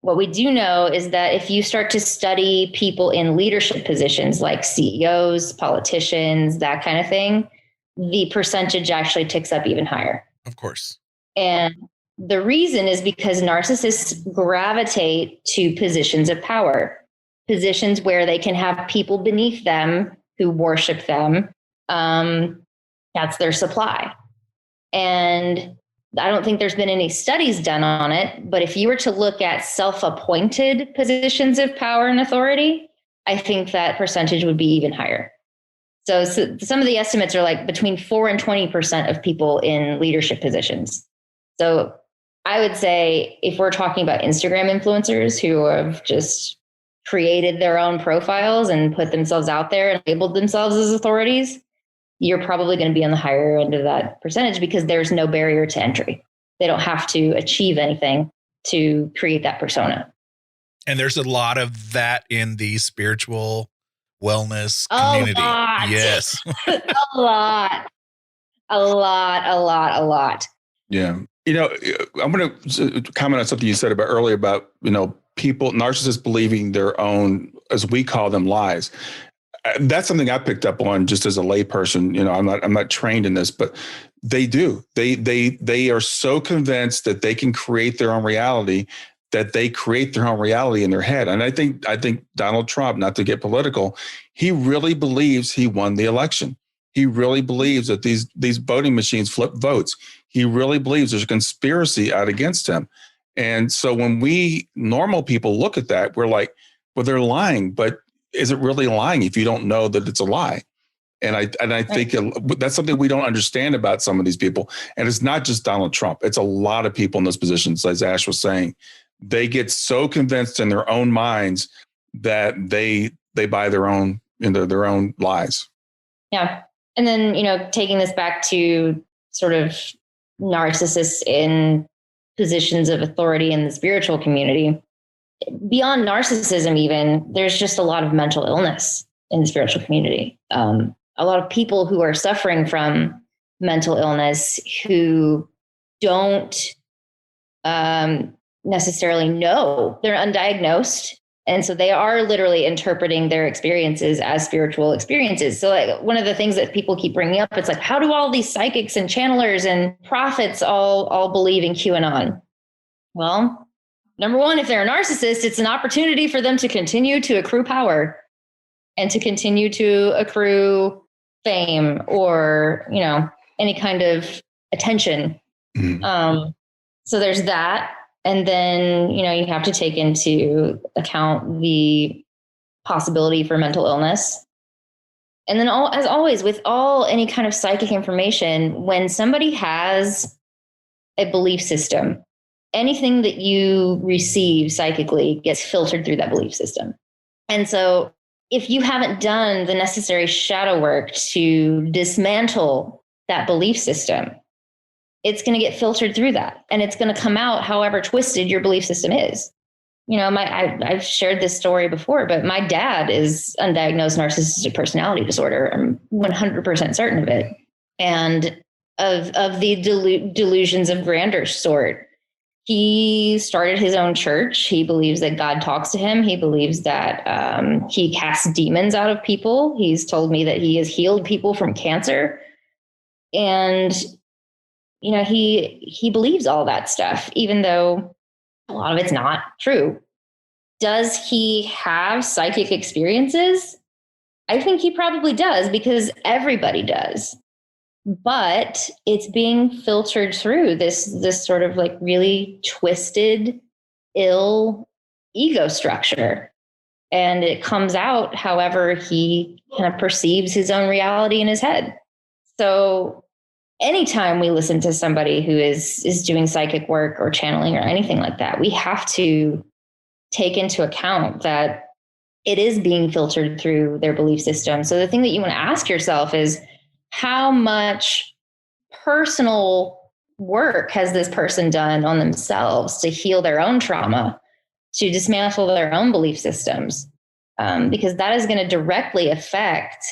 Speaker 2: what we do know is that if you start to study people in leadership positions like CEOs, politicians, that kind of thing, the percentage actually ticks up even higher.
Speaker 1: Of course.
Speaker 2: And the reason is because narcissists gravitate to positions of power, positions where they can have people beneath them who worship them. That's their supply. And I don't think there's been any studies done on it, but if you were to look at self-appointed positions of power and authority, I think that percentage would be even higher. So some of the estimates are like between 4 and 20% of people in leadership positions. So I would say if we're talking about Instagram influencers who have just created their own profiles and put themselves out there and labeled themselves as authorities, you're probably going to be on the higher end of that percentage because there's no barrier to entry. They don't have to achieve anything to create that persona.
Speaker 1: And there's a lot of that in the spiritual wellness community.
Speaker 2: A lot.
Speaker 1: Yes.
Speaker 2: A lot.
Speaker 3: Yeah. I'm going to comment on something you said about earlier about, people, narcissists believing their own, as we call them, lies. That's something I picked up on just as a layperson. I'm not trained in this, but they do. They are so convinced that they can create their own reality that they create their own reality in their head. And I think Donald Trump, not to get political, he really believes he won the election. He really believes that these voting machines flip votes. He really believes there's a conspiracy out against him. And so when we normal people look at that, we're like, well, they're lying, but is it really lying if you don't know that it's a lie? And I think that's something we don't understand about some of these people. And it's not just Donald Trump. It's a lot of people in those positions, as Ash was saying. They get so convinced in their own minds that they buy their own lies.
Speaker 2: Yeah. And then, taking this back to sort of narcissists in positions of authority in the spiritual community, beyond narcissism, even, there's just a lot of mental illness in the spiritual community. A lot of people who are suffering from mental illness who don't necessarily know, they're undiagnosed. And so they are literally interpreting their experiences as spiritual experiences. So like one of the things that people keep bringing up, it's like, how do all these psychics and channelers and prophets all believe in QAnon? Well, number one, if they're a narcissist, it's an opportunity for them to continue to accrue power and to continue to accrue fame or, any kind of attention. Mm-hmm. So there's that. And then, you have to take into account the possibility for mental illness. And then as always, with any kind of psychic information, when somebody has a belief system, anything that you receive psychically gets filtered through that belief system. And so if you haven't done the necessary shadow work to dismantle that belief system, it's going to get filtered through that. And it's going to come out however twisted your belief system is. I've shared this story before, but my dad is undiagnosed narcissistic personality disorder. I'm 100% certain of it. And of the delusions of grandeur sort. He started his own church. He believes that God talks to him. He believes that he casts demons out of people. He's told me that he has healed people from cancer. And, he believes all that stuff, even though a lot of it's not true. Does he have psychic experiences? I think he probably does because everybody does. But it's being filtered through this sort of like really twisted, ill ego structure. And it comes out however he kind of perceives his own reality in his head. So anytime we listen to somebody who is doing psychic work or channeling or anything like that, we have to take into account that it is being filtered through their belief system. So the thing that you want to ask yourself is, how much personal work has this person done on themselves to heal their own trauma, to dismantle their own belief systems? Because that is going to directly affect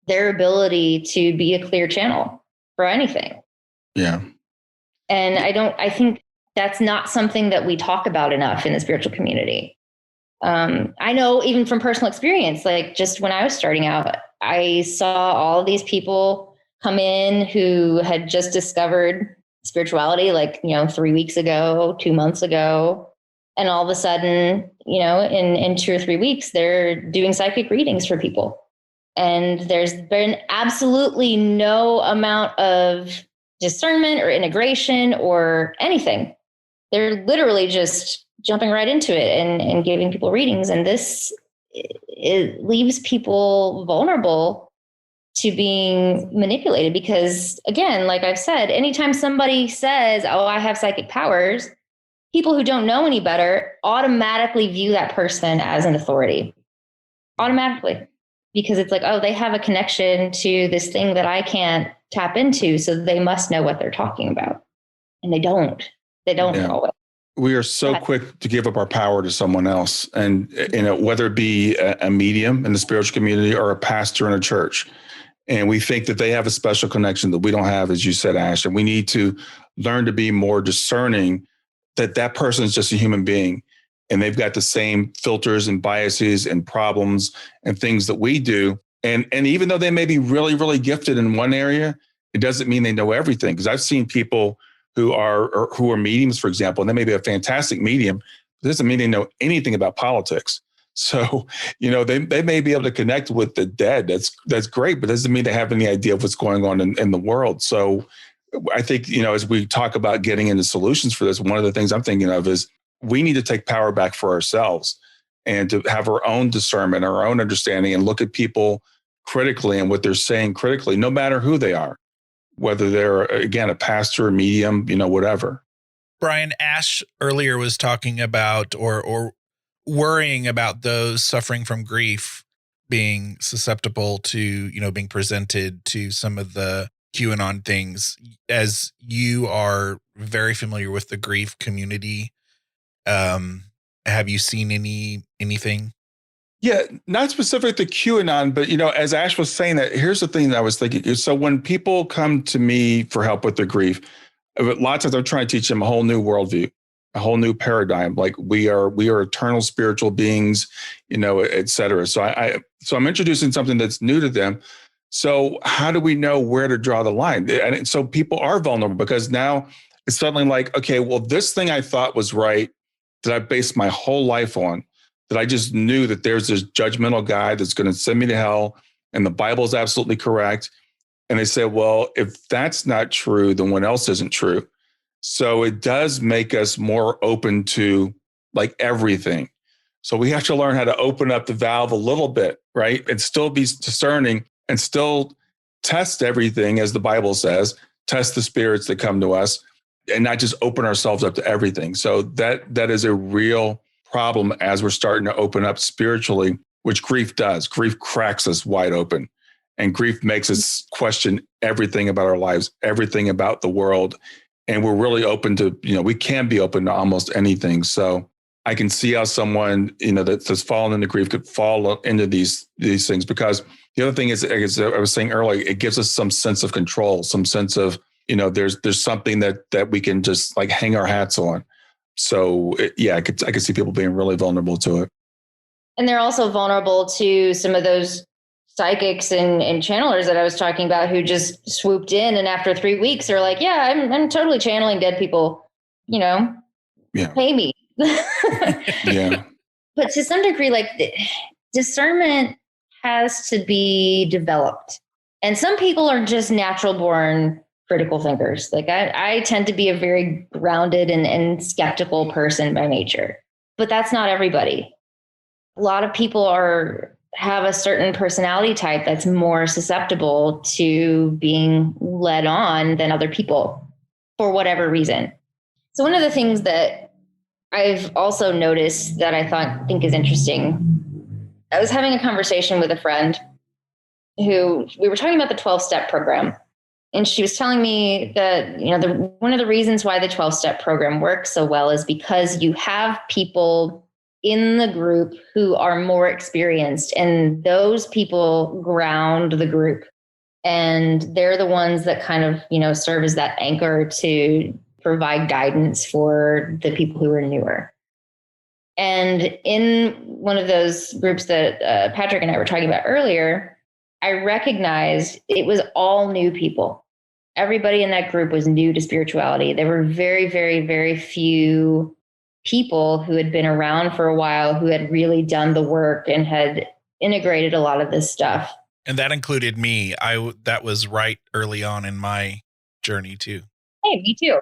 Speaker 2: their ability to be a clear channel for anything.
Speaker 3: Yeah.
Speaker 2: And I think that's not something that we talk about enough in the spiritual community. I know even from personal experience, like just when I was starting out, I saw all of these people come in who had just discovered spirituality, like, 3 weeks ago, 2 months ago. And all of a sudden, in 2 or 3 weeks, they're doing psychic readings for people. And there's been absolutely no amount of discernment or integration or anything. They're literally just jumping right into it and giving people readings. And it leaves people vulnerable to being manipulated because, again, like I've said, anytime somebody says, oh, I have psychic powers, people who don't know any better automatically view that person as an authority. Automatically. Because it's like, oh, they have a connection to this thing that I can't tap into, so they must know what they're talking about. And they don't. They don't always.
Speaker 3: We are so quick to give up our power to someone else. And whether it be a medium in the spiritual community or a pastor in a church. And we think that they have a special connection that we don't have, as you said, Ash. And we need to learn to be more discerning that person is just a human being. And they've got the same filters and biases and problems and things that we do. And even though they may be really, really gifted in one area, it doesn't mean they know everything. Because I've seen people who are mediums, for example, and they may be a fantastic medium, but it doesn't mean they know anything about politics. So, they may be able to connect with the dead. That's great, but it doesn't mean they have any idea of what's going on in the world. So I think, as we talk about getting into solutions for this, one of the things I'm thinking of is we need to take power back for ourselves and to have our own discernment, our own understanding, and look at people critically and what they're saying critically, no matter who they are, whether they're, again, a pastor, a medium, whatever.
Speaker 1: Brian, Ash earlier was talking about or worrying about those suffering from grief being susceptible to, being presented to some of the QAnon things. As you are very familiar with the grief community, have you seen anything?
Speaker 3: Yeah, not specific to QAnon, but as Ash was saying that, here's the thing that I was thinking. So when people come to me for help with their grief, a lot of times I'm trying to teach them a whole new worldview, a whole new paradigm. Like we are eternal spiritual beings, et cetera. So I'm introducing something that's new to them. So how do we know where to draw the line? And so people are vulnerable because now it's suddenly like, okay, well, this thing I thought was right, that I based my whole life on, that I just knew that there's this judgmental guy that's going to send me to hell and the Bible is absolutely correct. And they say, well, if that's not true, then what else isn't true? So it does make us more open to like everything. So we have to learn how to open up the valve a little bit, right? And still be discerning and still test everything, as the Bible says, test the spirits that come to us and not just open ourselves up to everything. So that is a real problem as we're starting to open up spiritually, which grief does. Grief cracks us wide open, and grief makes us question everything about our lives, everything about the world. And we're really open to, we can be open to almost anything. So I can see how someone, that's fallen into grief could fall into these things, because the other thing is, as I was saying earlier, it gives us some sense of control, some sense of, there's something that we can just like hang our hats on. So I could see people being really vulnerable to it.
Speaker 2: And they're also vulnerable to some of those psychics and channelers that I was talking about, who just swooped in and after 3 weeks are like, yeah, I'm totally channeling dead people, pay me.
Speaker 3: Yeah.
Speaker 2: But to some degree, like discernment has to be developed. And some people are just natural born critical thinkers. Like I tend to be a very grounded and skeptical person by nature, but that's not everybody. A lot of people have a certain personality type that's more susceptible to being led on than other people for whatever reason. So one of the things that I've also noticed that I think is interesting, I was having a conversation with a friend who we were talking about the 12-step program. And she was telling me that, one of the reasons why the 12-step program works so well is because you have people in the group who are more experienced, and those people ground the group. And they're the ones that kind of, serve as that anchor to provide guidance for the people who are newer. And in one of those groups that Patrick and I were talking about earlier, I recognized it was all new people. Everybody in that group was new to spirituality. There were very, very, very few people who had been around for a while, who had really done the work and had integrated a lot of this stuff.
Speaker 1: And that included me. That was right early on in my journey too.
Speaker 2: Hey, me too.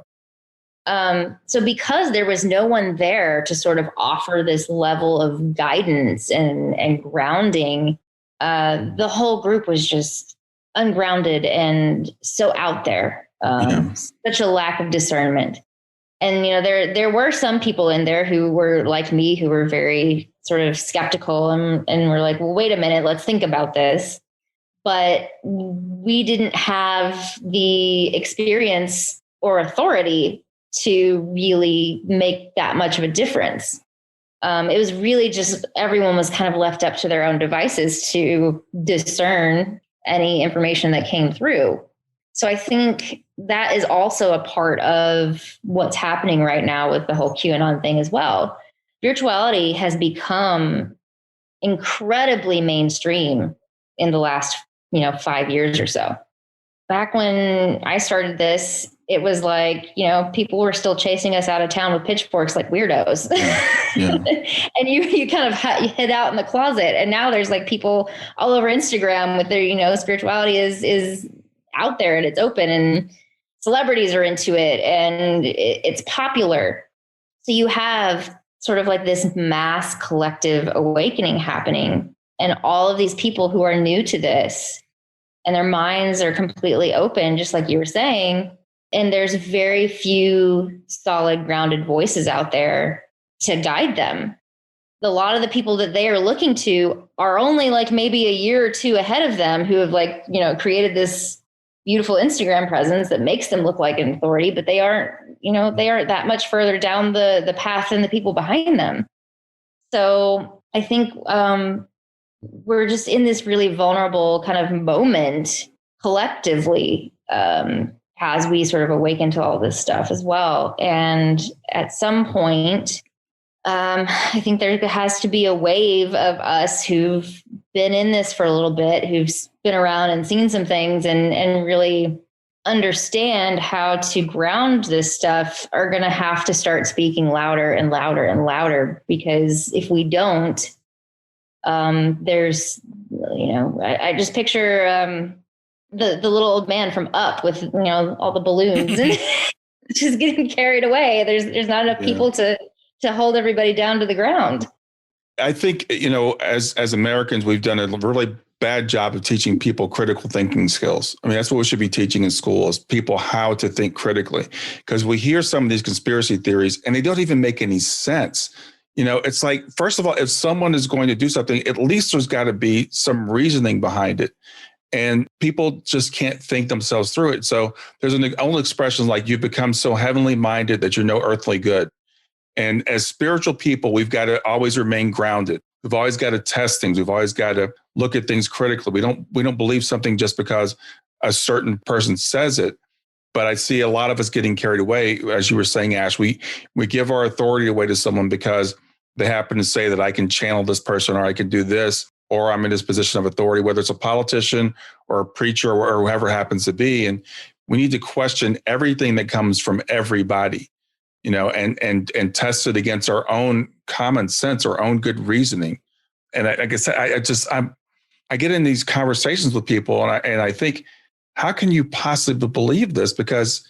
Speaker 2: So because there was no one there to sort of offer this level of guidance and grounding, the whole group was just ungrounded and so out there, such a lack of discernment. And, there were some people in there who were like me, who were very sort of skeptical and were like, well, wait a minute, let's think about this. But we didn't have the experience or authority to really make that much of a difference. It was really just everyone was kind of left up to their own devices to discern any information that came through. So I think that is also a part of what's happening right now with the whole QAnon thing as well. Spirituality has become incredibly mainstream in the last, 5 years or so. Back when I started this, it was like, people were still chasing us out of town with pitchforks like weirdos. Yeah. And you kind of hid out in the closet. And now there's like people all over Instagram with their, spirituality is out there and it's open and celebrities are into it and it's popular. So you have sort of like this mass collective awakening happening, and all of these people who are new to this and their minds are completely open, just like you were saying. And there's very few solid, grounded voices out there to guide them. A lot of the people that they are looking to are only like maybe a year or two ahead of them, who have created this beautiful Instagram presence that makes them look like an authority, but they aren't that much further down the path than the people behind them. So I think we're just in this really vulnerable kind of moment collectively, as we sort of awaken to all this stuff as well. And at some point, I think there has to be a wave of us who've been in this for a little bit, who've been around and seen some things and really understand how to ground this stuff, are going to have to start speaking louder and louder and louder. Because if we don't, there's, I just picture the little old man from Up with, all the balloons and just getting carried away. There's not enough people to hold everybody down to the ground.
Speaker 3: I think, as Americans, we've done a really bad job of teaching people critical thinking skills. I mean, that's what we should be teaching in school, is people how to think critically, because we hear some of these conspiracy theories and they don't even make any sense. It's like, first of all, if someone is going to do something, at least there's got to be some reasoning behind it. And people just can't think themselves through it. So there's an old expression like, you become so heavenly minded that you're no earthly good. And as spiritual people, we've got to always remain grounded. We've always got to test things. We've always got to look at things critically. We don't believe something just because a certain person says it. But I see a lot of us getting carried away. As you were saying, Ash, we give our authority away to someone because they happen to say that I can channel this person, or I can do this, or I'm in this position of authority, whether it's a politician or a preacher or whoever happens to be. And we need to question everything that comes from everybody, and test it against our own common sense, our own good reasoning. And like I said, I get in these conversations with people and I think, how can you possibly believe this? Because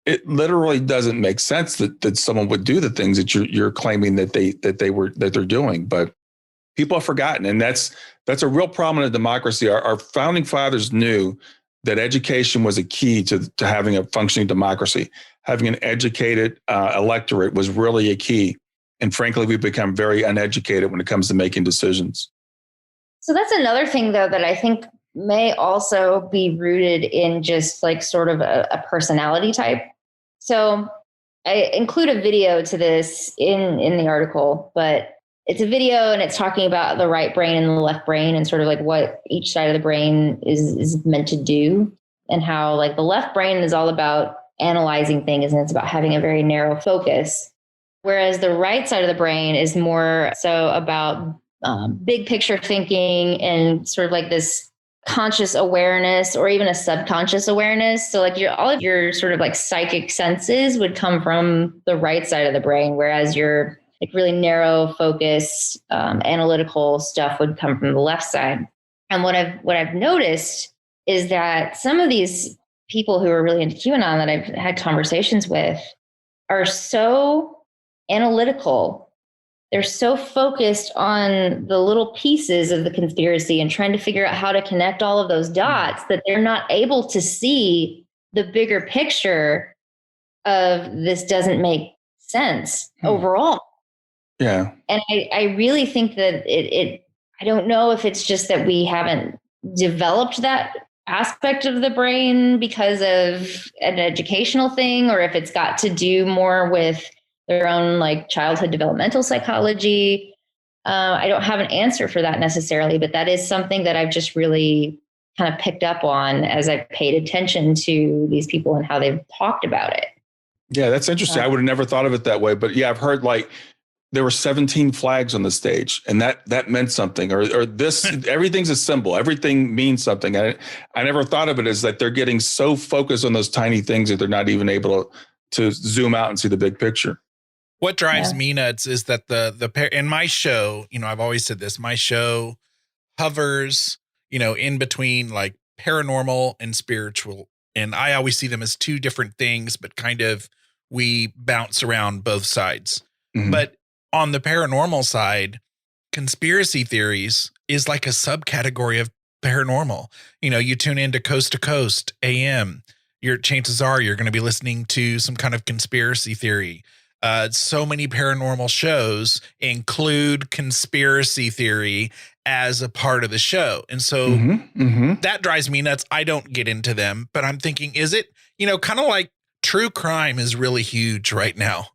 Speaker 3: it literally doesn't make sense that someone would do the things that you're claiming that they're doing. But people have forgotten, and that's a real problem in a democracy. Our founding fathers knew that education was a key to having a functioning democracy. Having an educated electorate was really a key. And frankly, we've become very uneducated when it comes to making decisions.
Speaker 2: So that's another thing, though, that I think may also be rooted in just like sort of a personality type. So I include a video to this in the article, but it's a video and it's talking about the right brain and the left brain and sort of like what each side of the brain is meant to do, and how like the left brain is all about analyzing things and it's about having a very narrow focus. Whereas the right side of the brain is more so about big picture thinking and sort of like this conscious awareness or even a subconscious awareness. So like all of your sort of like psychic senses would come from the right side of the brain, whereas your like really narrow focus, analytical stuff would come from the left side. And what I've noticed is that some of these people who are really into QAnon that I've had conversations with are so analytical. They're so focused on the little pieces of the conspiracy and trying to figure out how to connect all of those dots that they're not able to see the bigger picture of this doesn't make sense overall.
Speaker 3: Yeah.
Speaker 2: And I really think that I don't know if it's just that we haven't developed that aspect of the brain because of an educational thing, or if it's got to do more with their own like childhood developmental psychology. I don't have an answer for that necessarily, but that is something that I've just really kind of picked up on as I've paid attention to these people and how they've talked about it.
Speaker 3: Yeah, that's interesting. I would have never thought of it that way, but yeah, I've heard like there were 17 flags on the stage and that meant something, or this, everything's a symbol. Everything means something. I never thought of it as that they're getting so focused on those tiny things that they're not even able to zoom out and see the big picture.
Speaker 1: What drives me nuts is that in my show, I've always said this, my show hovers, in between like paranormal and spiritual. And I always see them as two different things, but kind of we bounce around both sides. Mm-hmm. But on the paranormal side, conspiracy theories is like a subcategory of paranormal. You tune into Coast to Coast AM, chances are you're going to be listening to some kind of conspiracy theory. So many paranormal shows include conspiracy theory as a part of the show. And so that drives me nuts. I don't get into them, but I'm thinking, is it, kind of like true crime is really huge right now,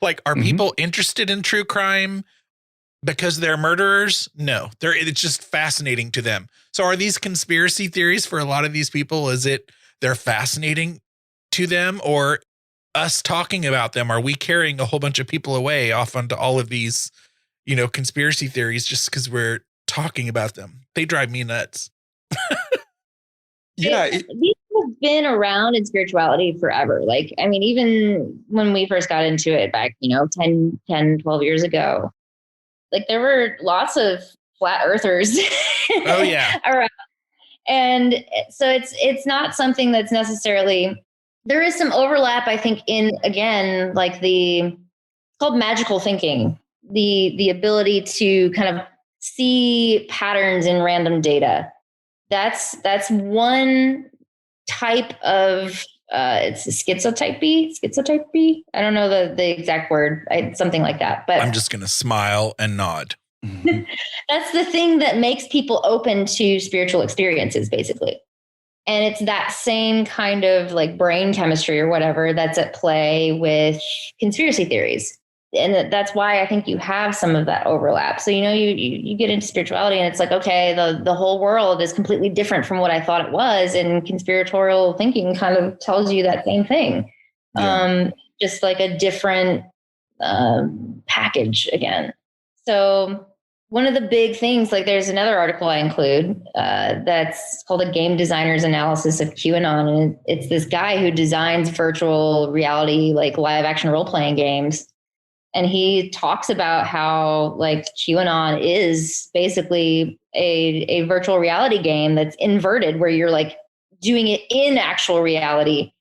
Speaker 1: like, are people interested in true crime because they're murderers? No, it's just fascinating to them. So are these conspiracy theories for a lot of these people? Is it they're fascinating to them, or us talking about them? Are we carrying a whole bunch of people away off onto all of these, conspiracy theories just because we're talking about them? They drive me nuts.
Speaker 3: Yeah.
Speaker 2: These have been around in spirituality forever. Like, I mean, even when we first got into it back, 10, 12 years ago, like there were lots of flat earthers
Speaker 1: oh yeah
Speaker 2: around. And so it's not something that's necessarily, there is some overlap, I think, in, again, like it's called magical thinking, the ability to kind of see patterns in random data. That's one type of, it's schizotype B. I don't know the exact word, something like that. But
Speaker 1: I'm just going to smile and nod.
Speaker 2: That's the thing that makes people open to spiritual experiences, basically. And it's that same kind of like brain chemistry or whatever that's at play with conspiracy theories. And that's why I think you have some of that overlap. So, you get into spirituality and it's like, okay, the whole world is completely different from what I thought it was. And conspiratorial thinking kind of tells you that same thing. Yeah. Just like a different package again. So one of the big things, like there's another article I include that's called A Game Designer's Analysis of QAnon. And it's this guy who designs virtual reality, like live action role-playing games. And he talks about how like QAnon is basically a virtual reality game that's inverted, where you're like doing it in actual reality,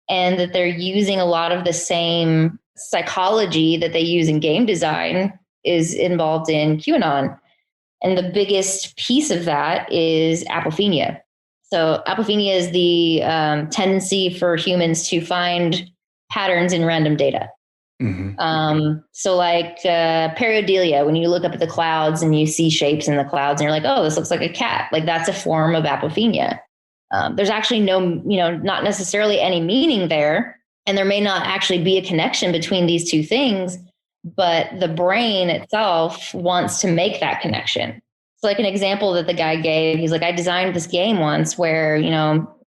Speaker 2: and that they're using a lot of the same psychology that they use in game design is involved in QAnon. And the biggest piece of that is apophenia. So apophenia is the tendency for humans to find patterns in random data. So like pareidolia, when you look up at the clouds and you see shapes in the clouds and you're like, oh, this looks like a cat. Like that's a form of apophenia. There's actually no, not necessarily any meaning there. And there may not actually be a connection between these two things, but the brain itself wants to make that connection. So like an example that the guy gave, he's like, I designed this game once where,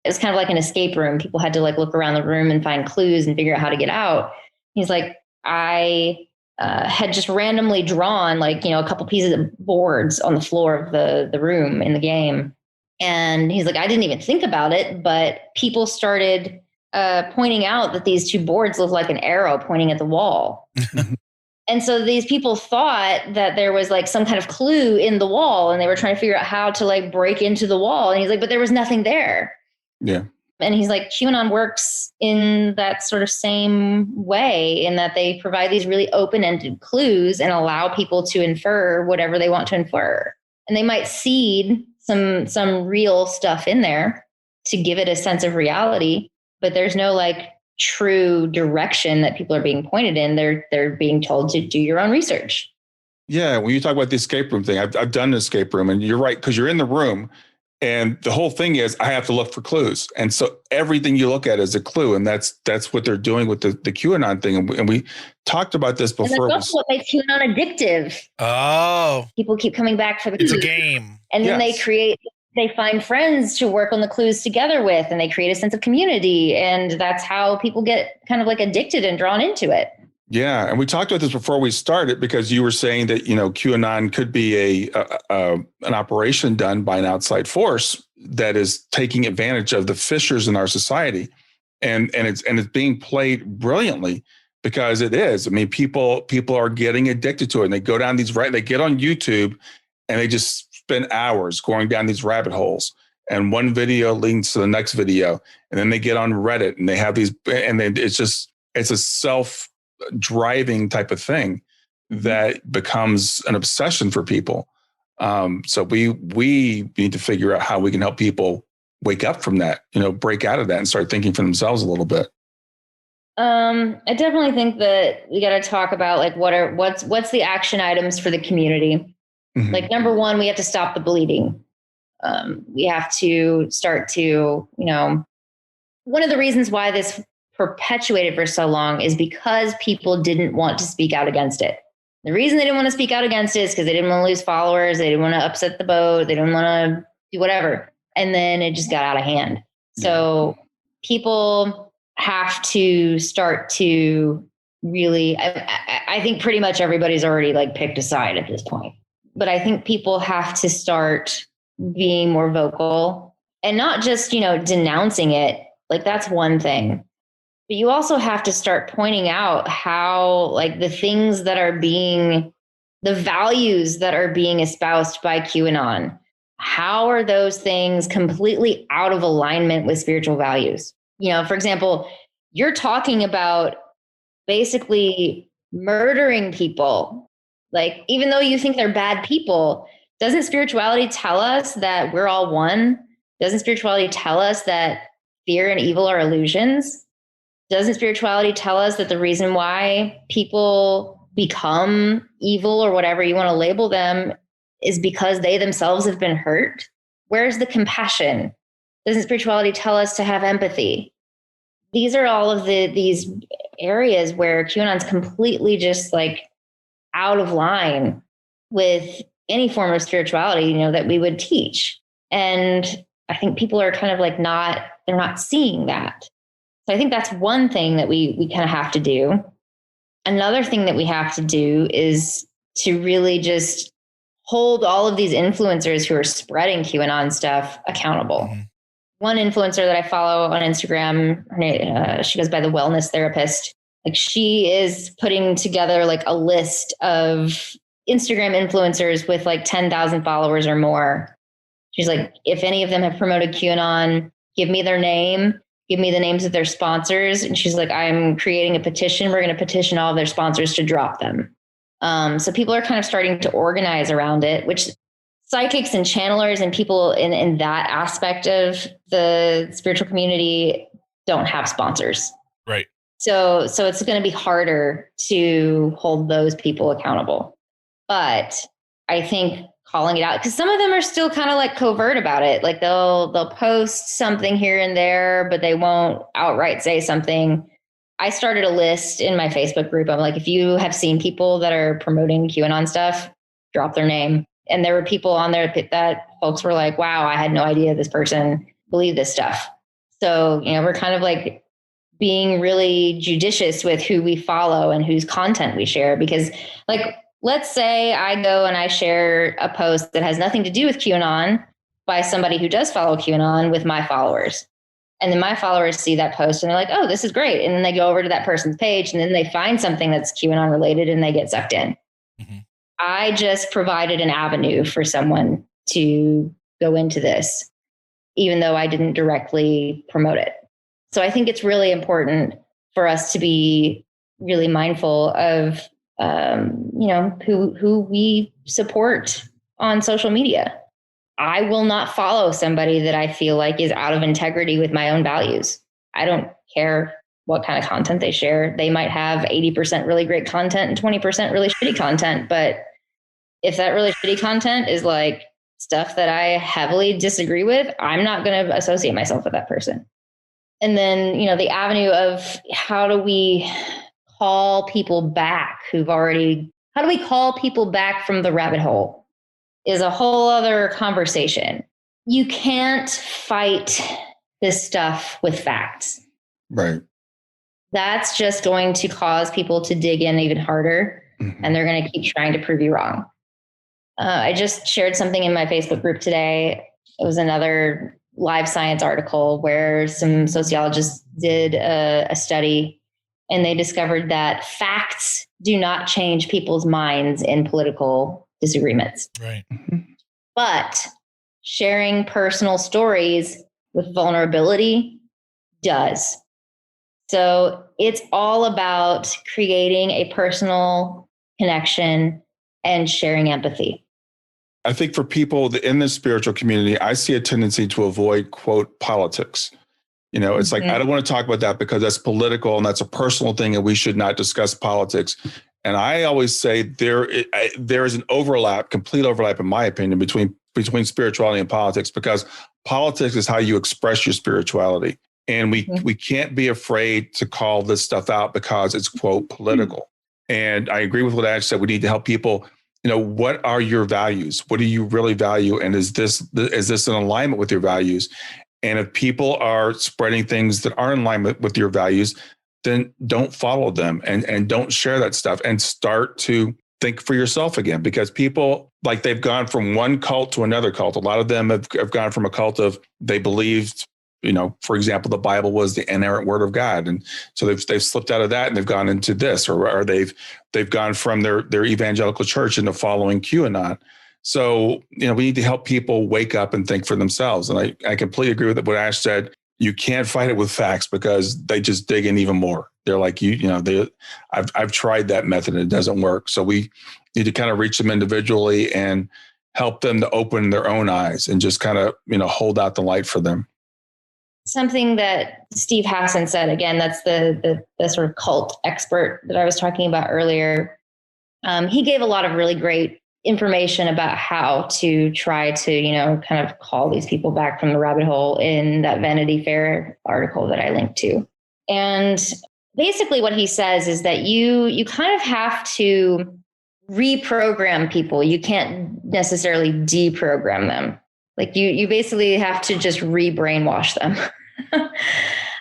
Speaker 2: it's kind of like an escape room. People had to like look around the room and find clues and figure out how to get out. He's like, I had just randomly drawn like, a couple pieces of boards on the floor of the room in the game. And he's like, I didn't even think about it, but people started pointing out that these two boards look like an arrow pointing at the wall. And so these people thought that there was like some kind of clue in the wall, and they were trying to figure out how to like break into the wall. And he's like, but there was nothing there.
Speaker 3: Yeah.
Speaker 2: And he's like, QAnon works in that sort of same way, in that they provide these really open-ended clues and allow people to infer whatever they want to infer. And they might seed some real stuff in there to give it a sense of reality, but there's no like true direction that people are being pointed in. They're being told to do your own research.
Speaker 3: Yeah. When you talk about the escape room thing, I've done an escape room, and you're right, because you're in the room. And the whole thing is I have to look for clues. And so everything you look at is a clue. And that's what they're doing with the QAnon thing. And we talked about this before.
Speaker 2: And that's also what makes QAnon addictive.
Speaker 1: Oh.
Speaker 2: People keep coming back for the clues.
Speaker 1: It's a game.
Speaker 2: And then they find friends to work on the clues together with, and they create a sense of community. And that's how people get kind of like addicted and drawn into it.
Speaker 3: Yeah. And we talked about this before we started, because you were saying that, QAnon could be an operation done by an outside force that is taking advantage of the fissures in our society. And it's being played brilliantly, because it is. I mean, people are getting addicted to it, and they go down they get on YouTube and they just spend hours going down these rabbit holes, and one video leads to the next video. And then they get on Reddit and they have these, and then it's a self-driving type of thing that becomes an obsession for people. So we need to figure out how we can help people wake up from that, break out of that and start thinking for themselves a little bit.
Speaker 2: I definitely think that we got to talk about like what's the action items for the community. Mm-hmm. Like number one, we have to stop the bleeding. We have to start to, one of the reasons why this perpetuated for so long is because people didn't want to speak out against it. The reason they didn't want to speak out against it is because they didn't want to lose followers. They didn't want to upset the boat. They didn't want to do whatever. And then it just got out of hand. So people have to start to really, I think pretty much everybody's already like picked a side at this point. But I think people have to start being more vocal and not just, denouncing it. Like that's one thing. But you also have to start pointing out how like the things that are the values that are being espoused by QAnon, how are those things completely out of alignment with spiritual values? For example, you're talking about basically murdering people. Like, even though you think they're bad people, doesn't spirituality tell us that we're all one? Doesn't spirituality tell us that fear and evil are illusions? Doesn't spirituality tell us that the reason why people become evil or whatever you want to label them is because they themselves have been hurt? Where's the compassion? Doesn't spirituality tell us to have empathy? These are all of these areas where QAnon's completely just like out of line with any form of spirituality, that we would teach. And I think people are kind of like they're not seeing that. So I think that's one thing that we kind of have to do. Another thing that we have to do is to really just hold all of these influencers who are spreading QAnon stuff accountable. Mm-hmm. One influencer that I follow on Instagram, she goes by the Wellness Therapist. Like she is putting together like a list of Instagram influencers with like 10,000 followers or more. She's like, if any of them have promoted QAnon, give me their name, give me the names of their sponsors. And she's like, I'm creating a petition. We're going to petition all of their sponsors to drop them. So people are kind of starting to organize around it, which psychics and channelers and people in that aspect of the spiritual community don't have sponsors.
Speaker 1: Right.
Speaker 2: So it's going to be harder to hold those people accountable. But I think calling it out, because some of them are still kind of like covert about it. Like they'll post something here and there, but they won't outright say something. I started a list in my Facebook group. I'm like, if you have seen people that are promoting QAnon stuff, drop their name. And there were people on there that folks were like, wow, I had no idea this person believed this stuff. So, we're kind of like being really judicious with who we follow and whose content we share. Because like, let's say I go and I share a post that has nothing to do with QAnon by somebody who does follow QAnon with my followers. And then my followers see that post and they're like, oh, this is great. And then they go over to that person's page and then they find something that's QAnon related and they get sucked in. Mm-hmm. I just provided an avenue for someone to go into this, even though I didn't directly promote it. So I think it's really important for us to be really mindful of, who we support on social media. I will not follow somebody that I feel like is out of integrity with my own values. I don't care what kind of content they share. They might have 80% really great content and 20% really shitty content. But if that really shitty content is like stuff that I heavily disagree with, I'm not going to associate myself with that person. And then, the avenue of how do we call people back how do we call people back from the rabbit hole is a whole other conversation. You can't fight this stuff with facts.
Speaker 3: Right.
Speaker 2: That's just going to cause people to dig in even harder, and they're going to keep trying to prove you wrong. I just shared something in my Facebook group today. It was another Live Science article where some sociologists did a study, and they discovered that facts do not change people's minds in political disagreements.
Speaker 1: Right.
Speaker 2: But sharing personal stories with vulnerability does. So it's all about creating a personal connection and sharing empathy.
Speaker 3: I think for people in the spiritual community, I see a tendency to avoid, quote, politics. It's like, I don't want to talk about that because that's political and that's a personal thing and we should not discuss politics. And I always say there is an overlap, complete overlap, in my opinion, between spirituality and politics, because politics is how you express your spirituality. And we can't be afraid to call this stuff out because it's, quote, political. And I agree with what Ash said. We need to help people. What are your values? What do you really value? And is this in alignment with your values? And if people are spreading things that aren't in alignment with your values, then don't follow them and don't share that stuff and start to think for yourself again, because people, like, they've gone from one cult to another cult. A lot of them have gone from a cult of they believed, for example, the Bible was the inerrant word of God. And so they've slipped out of that and they've gone into this, or they've gone from their evangelical church into following QAnon. So, we need to help people wake up and think for themselves. And I completely agree with what Ash said. You can't fight it with facts because they just dig in even more. They're like, I've tried that method and it doesn't work. So we need to kind of reach them individually and help them to open their own eyes and just kind of, hold out the light for them.
Speaker 2: Something that Steve Hassan said, again, that's the sort of cult expert that I was talking about earlier. He gave a lot of really great information about how to try to, kind of call these people back from the rabbit hole in that Vanity Fair article that I linked to. And basically what he says is that you kind of have to reprogram people. You can't necessarily deprogram them. Like you basically have to just re-brainwash them.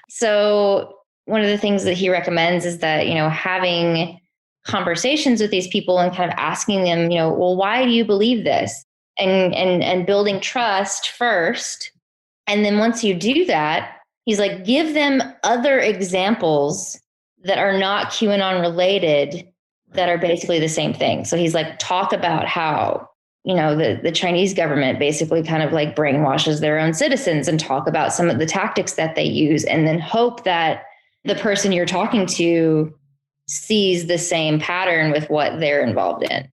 Speaker 2: So one of the things that he recommends is that, having conversations with these people and kind of asking them, well, why do you believe this? And building trust first. And then once you do that, he's like, give them other examples that are not QAnon related that are basically the same thing. So he's like, talk about how, the Chinese government basically kind of like brainwashes their own citizens, and talk about some of the tactics that they use, and then hope that the person you're talking to sees the same pattern with what they're involved in.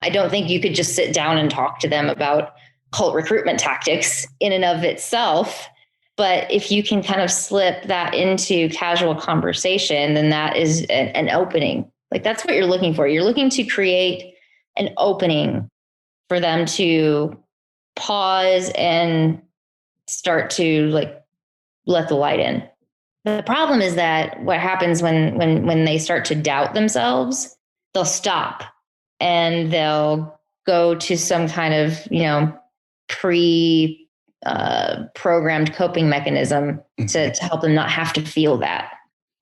Speaker 2: I don't think you could just sit down and talk to them about cult recruitment tactics in and of itself. But if you can kind of slip that into casual conversation, then that is an opening. Like, that's what you're looking for. You're looking to create an opening for them to pause and start to like let the light in. The problem is that what happens when they start to doubt themselves, they'll stop and they'll go to some kind of, programmed coping mechanism to help them not have to feel that.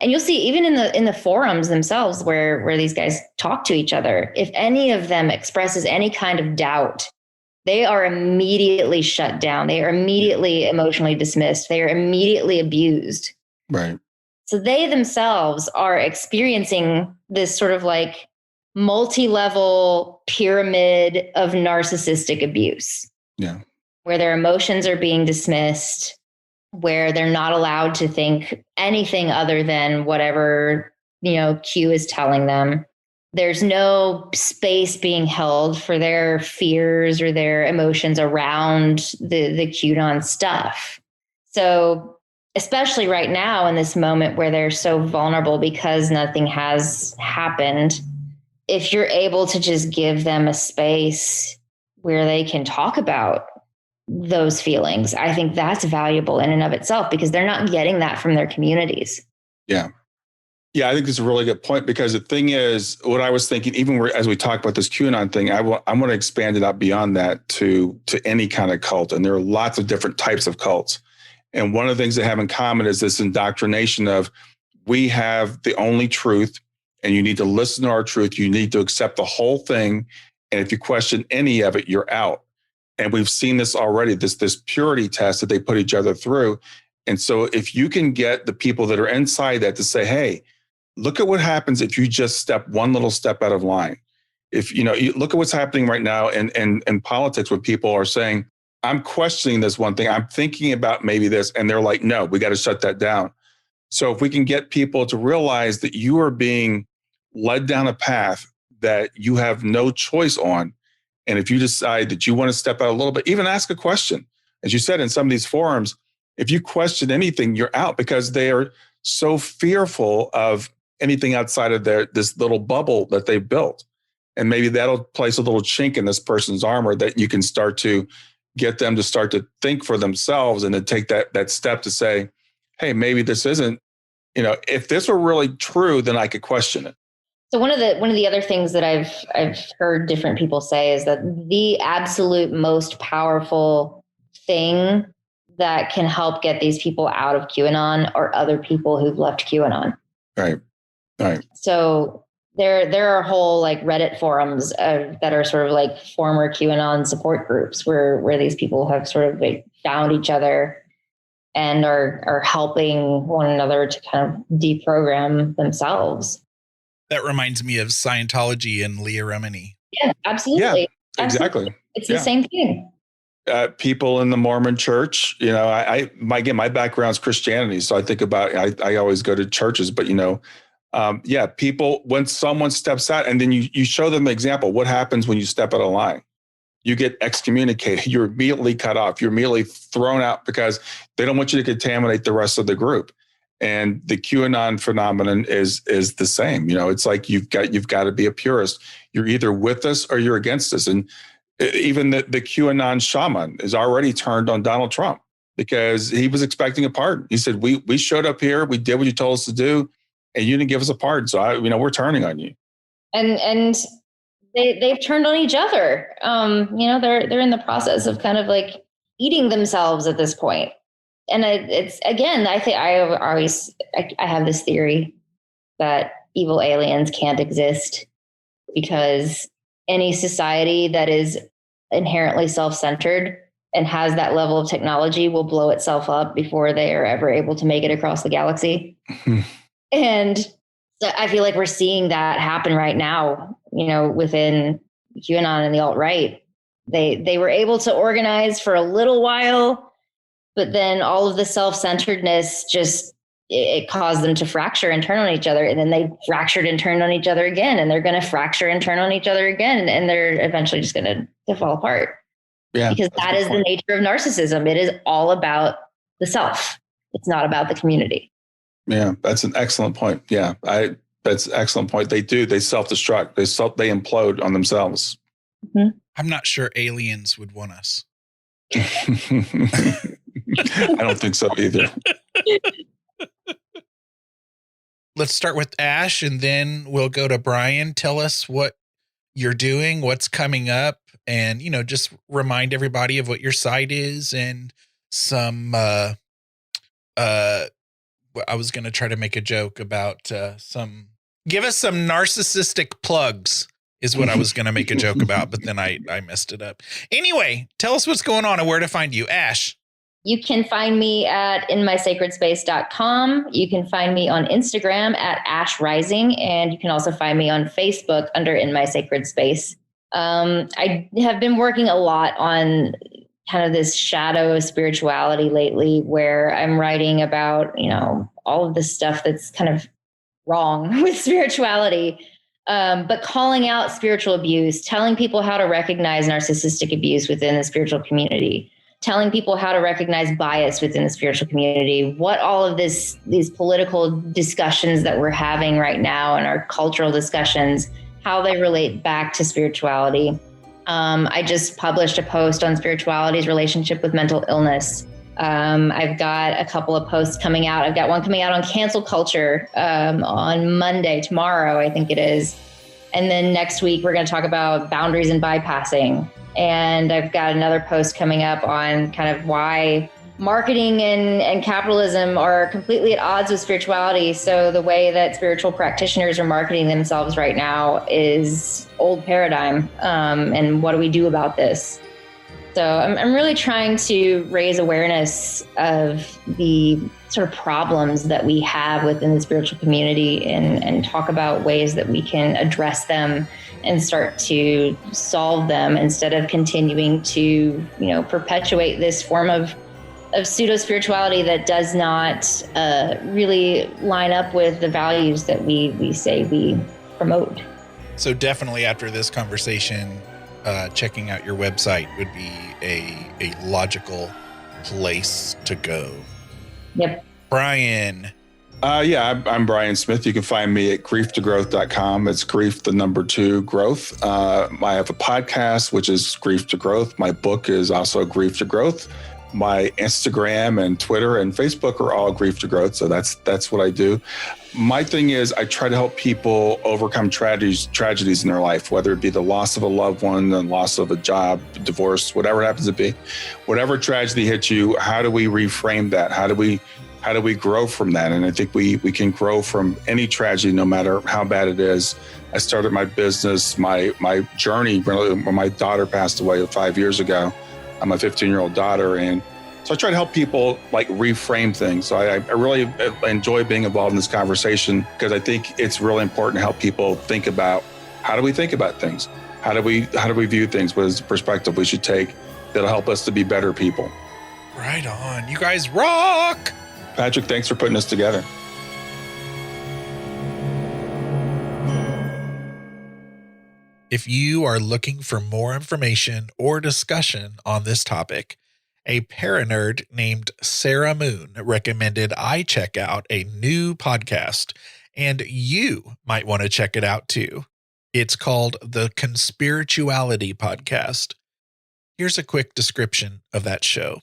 Speaker 2: And you'll see even in the forums themselves where these guys talk to each other, if any of them expresses any kind of doubt, they are immediately shut down. They are immediately emotionally dismissed. They are immediately abused.
Speaker 3: Right.
Speaker 2: So they themselves are experiencing this sort of like multi-level pyramid of narcissistic abuse.
Speaker 3: Yeah.
Speaker 2: Where their emotions are being dismissed, where they're not allowed to think anything other than whatever, Q is telling them. There's no space being held for their fears or their emotions around the QAnon stuff. So especially right now in this moment where they're so vulnerable because nothing has happened, if you're able to just give them a space where they can talk about those feelings, I think that's valuable in and of itself, because they're not getting that from their communities.
Speaker 3: Yeah. Yeah, I think it's a really good point, because the thing is, what I was thinking, even as we talk about this QAnon thing, I want to expand it out beyond that to any kind of cult. And there are lots of different types of cults. And one of the things they have in common is this indoctrination of, we have the only truth and you need to listen to our truth. You need to accept the whole thing. And if you question any of it, you're out. And we've seen this already, this purity test that they put each other through. And so if you can get the people that are inside that to say, hey, look at what happens if you just step one little step out of line. If, you look at what's happening right now in politics, where people are saying, I'm questioning this one thing, I'm thinking about maybe this. And they're like, no, we got to shut that down. So if we can get people to realize that you are being led down a path that you have no choice on, and if you decide that you want to step out a little bit, even ask a question. As you said, in some of these forums, if you question anything, you're out, because they are so fearful of anything outside of this little bubble that they built. And maybe that'll place a little chink in this person's armor that you can start to get them to start to think for themselves, and to take that step to say, hey, maybe this isn't, if this were really true, then I could question it.
Speaker 2: So one of the other things that I've heard different people say is that the absolute most powerful thing that can help get these people out of QAnon are other people who've left QAnon.
Speaker 3: Right.
Speaker 2: So there are whole like Reddit forums that are sort of like former QAnon support groups where these people have sort of like found each other and are helping one another to kind of deprogram themselves.
Speaker 1: That reminds me of Scientology and Leah Remini.
Speaker 2: Yeah, absolutely.
Speaker 3: Yeah, exactly.
Speaker 2: Absolutely. It's the same thing.
Speaker 3: People in the Mormon church, my background's Christianity. So I think about, I always go to churches, but, people, when someone steps out and then you show them the example, what happens when you step out of line? You get excommunicated. You're immediately cut off. You're immediately thrown out, because they don't want you to contaminate the rest of the group. And the QAnon phenomenon is the same. It's like you've got to be a purist. You're either with us or you're against us. And even the QAnon shaman is already turned on Donald Trump, because he was expecting a pardon. He said, we showed up here, we did what you told us to do, and you didn't give us a pardon. So we're turning on you. And
Speaker 2: they've turned on each other. They're in the process of kind of like eating themselves at this point. And it's, again, I think I have this theory that evil aliens can't exist, because any society that is inherently self-centered and has that level of technology will blow itself up before they are ever able to make it across the galaxy. And So I feel like we're seeing that happen right now, within QAnon and the alt-right. They were able to organize for a little while, but then all of the self-centeredness it caused them to fracture and turn on each other. And then they fractured and turned on each other again. And they're going to fracture and turn on each other again. And they're eventually just going to fall apart.
Speaker 3: Yeah,
Speaker 2: because that is the nature of narcissism. It is all about the self. It's not about the community.
Speaker 3: Yeah, that's an excellent point. Yeah, that's an excellent point. They self-destruct. They implode on themselves.
Speaker 2: Mm-hmm.
Speaker 1: I'm not sure aliens would want us.
Speaker 3: I don't think so either.
Speaker 1: Let's start with Ash, and then we'll go to Brian. Tell us what you're doing, what's coming up, and, just remind everybody of what your site is and some, I was going to try to make a joke about give us some narcissistic plugs is what I was going to make a joke about, but then I messed it up. Anyway, tell us what's going on and where to find you. Ash.
Speaker 2: You can find me at inmysacredspace.com. You can find me on Instagram at Ash Rising, and you can also find me on Facebook under In My Sacred Space. I have been working a lot on kind of this shadow of spirituality lately, where I'm writing about, all of this stuff that's kind of wrong with spirituality, but calling out spiritual abuse, telling people how to recognize narcissistic abuse within the spiritual community, telling people how to recognize bias within the spiritual community, what all of these political discussions that we're having right now and our cultural discussions, how they relate back to spirituality. I just published a post on spirituality's relationship with mental illness. I've got a couple of posts coming out. I've got one coming out on cancel culture on Monday, tomorrow, I think it is. And then next week, we're going to talk about boundaries and bypassing. And I've got another post coming up on kind of why marketing and capitalism are completely at odds with spirituality. So the way that spiritual practitioners are marketing themselves right now is old paradigm. And what do we do about this? So I'm really trying to raise awareness of the sort of problems that we have within the spiritual community and talk about ways that we can address them and start to solve them instead of continuing to, perpetuate this form of pseudo spirituality that does not really line up with the values that we say we promote.
Speaker 1: So definitely after this conversation, checking out your website would be a logical place to go.
Speaker 2: Yep.
Speaker 1: Brian.
Speaker 3: I'm Brian Smith. You can find me at grief2growth.com. It's grief, the number 2 growth. I have a podcast, which is Grief to Growth. My book is also Grief to Growth. My Instagram and Twitter and Facebook are all Grief to Growth. So that's what I do. My thing is I try to help people overcome tragedies in their life, whether it be the loss of a loved one, the loss of a job, divorce, whatever it happens to be. Whatever tragedy hits you, how do we reframe that? How do we grow from that? And I think we can grow from any tragedy, no matter how bad it is. I started my business, my journey when my daughter passed away 5 years ago. I'm a 15-year-old daughter. And so I try to help people reframe things. So I really enjoy being involved in this conversation because I think it's really important to help people think about how do we think about things? How do we view things? What is the perspective we should take that'll help us to be better people?
Speaker 1: Right on. You guys rock.
Speaker 3: Patrick, thanks for putting this together.
Speaker 1: If you are looking for more information or discussion on this topic, a paranerd named Sarah Moon recommended I check out a new podcast, and you might want to check it out too. It's called the Conspirituality Podcast. Here's a quick description of that show.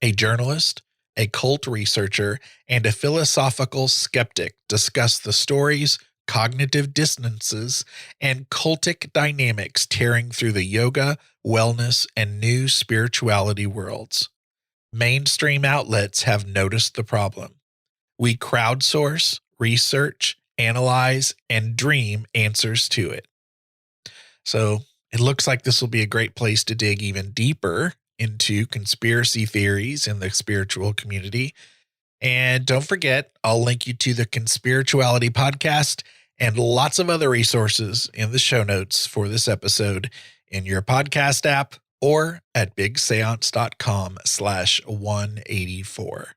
Speaker 1: A journalist, a cult researcher, and a philosophical skeptic discuss the stories, cognitive dissonances, and cultic dynamics tearing through the yoga, wellness, and new spirituality worlds. Mainstream outlets have noticed the problem. We crowdsource, research, analyze, and dream answers to it. So it looks like this will be a great place to dig even deeper into conspiracy theories in the spiritual community. And don't forget, I'll link you to the Conspirituality podcast and lots of other resources in the show notes for this episode in your podcast app or at bigseance.com/184.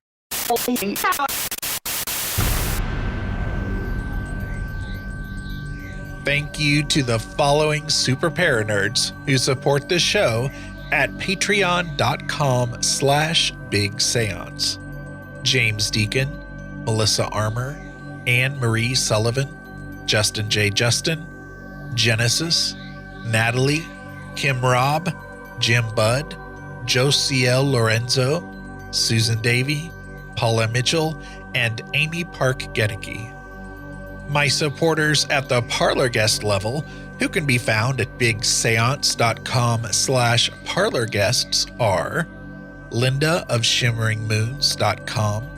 Speaker 1: Thank you to the following super paranerds who support the show at patreon.com/bigseance. James Deacon, Melissa Armour, Anne Marie Sullivan, Justin J. Justin, Genesis, Natalie, Kim Robb, Jim Budd, Josiel Lorenzo, Susan Davey, Paula Mitchell, and Amy Park Gedicke. My supporters at the Parlor Guest level, who can be found at bigseance.com/parlorguests, are Linda of shimmeringmoons.com,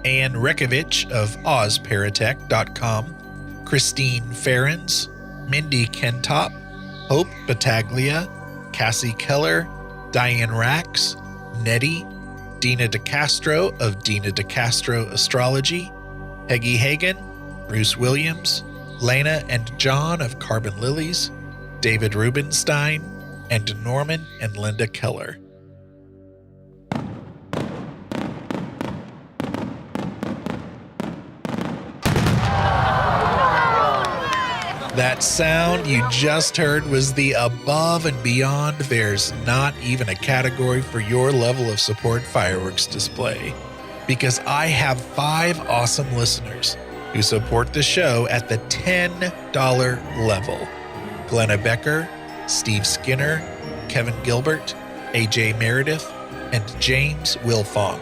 Speaker 1: Anne Rekovich of ozparatech.com, Christine Ferrens, Mindy Kentop, Hope Battaglia, Cassie Keller, Diane Rax, Nettie, Dina DeCastro of Dina DeCastro Astrology, Peggy Hagan, Bruce Williams, Lena and John of Carbon Lilies, David Rubenstein, and Norman and Linda Keller. That sound you just heard was the above and beyond. There's not even a category for your level of support fireworks display, because I have 5 awesome listeners who support the show at the $10 level. Glenna Becker, Steve Skinner, Kevin Gilbert, AJ Meredith, and James Wilfong.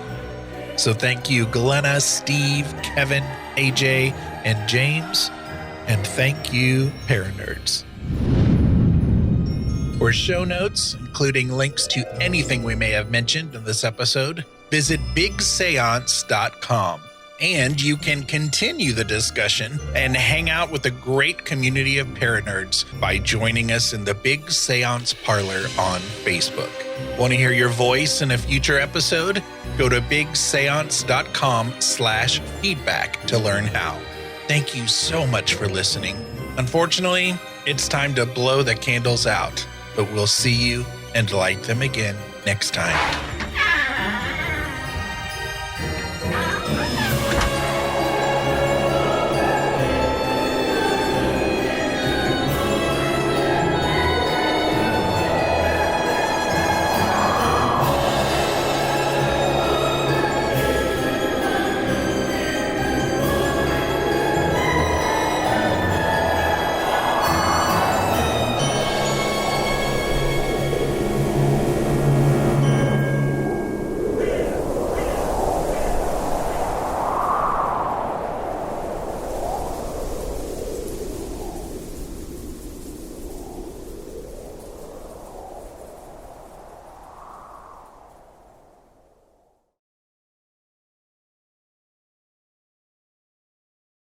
Speaker 1: So thank you, Glenna, Steve, Kevin, AJ, and James. And thank you, Paranerds. For show notes, including links to anything we may have mentioned in this episode, visit bigseance.com. And you can continue the discussion and hang out with a great community of Paranerds by joining us in the Big Seance Parlor on Facebook. Want to hear your voice in a future episode? Go to bigseance.com/feedback to learn how. Thank you so much for listening. Unfortunately, it's time to blow the candles out, but we'll see you and light them again next time.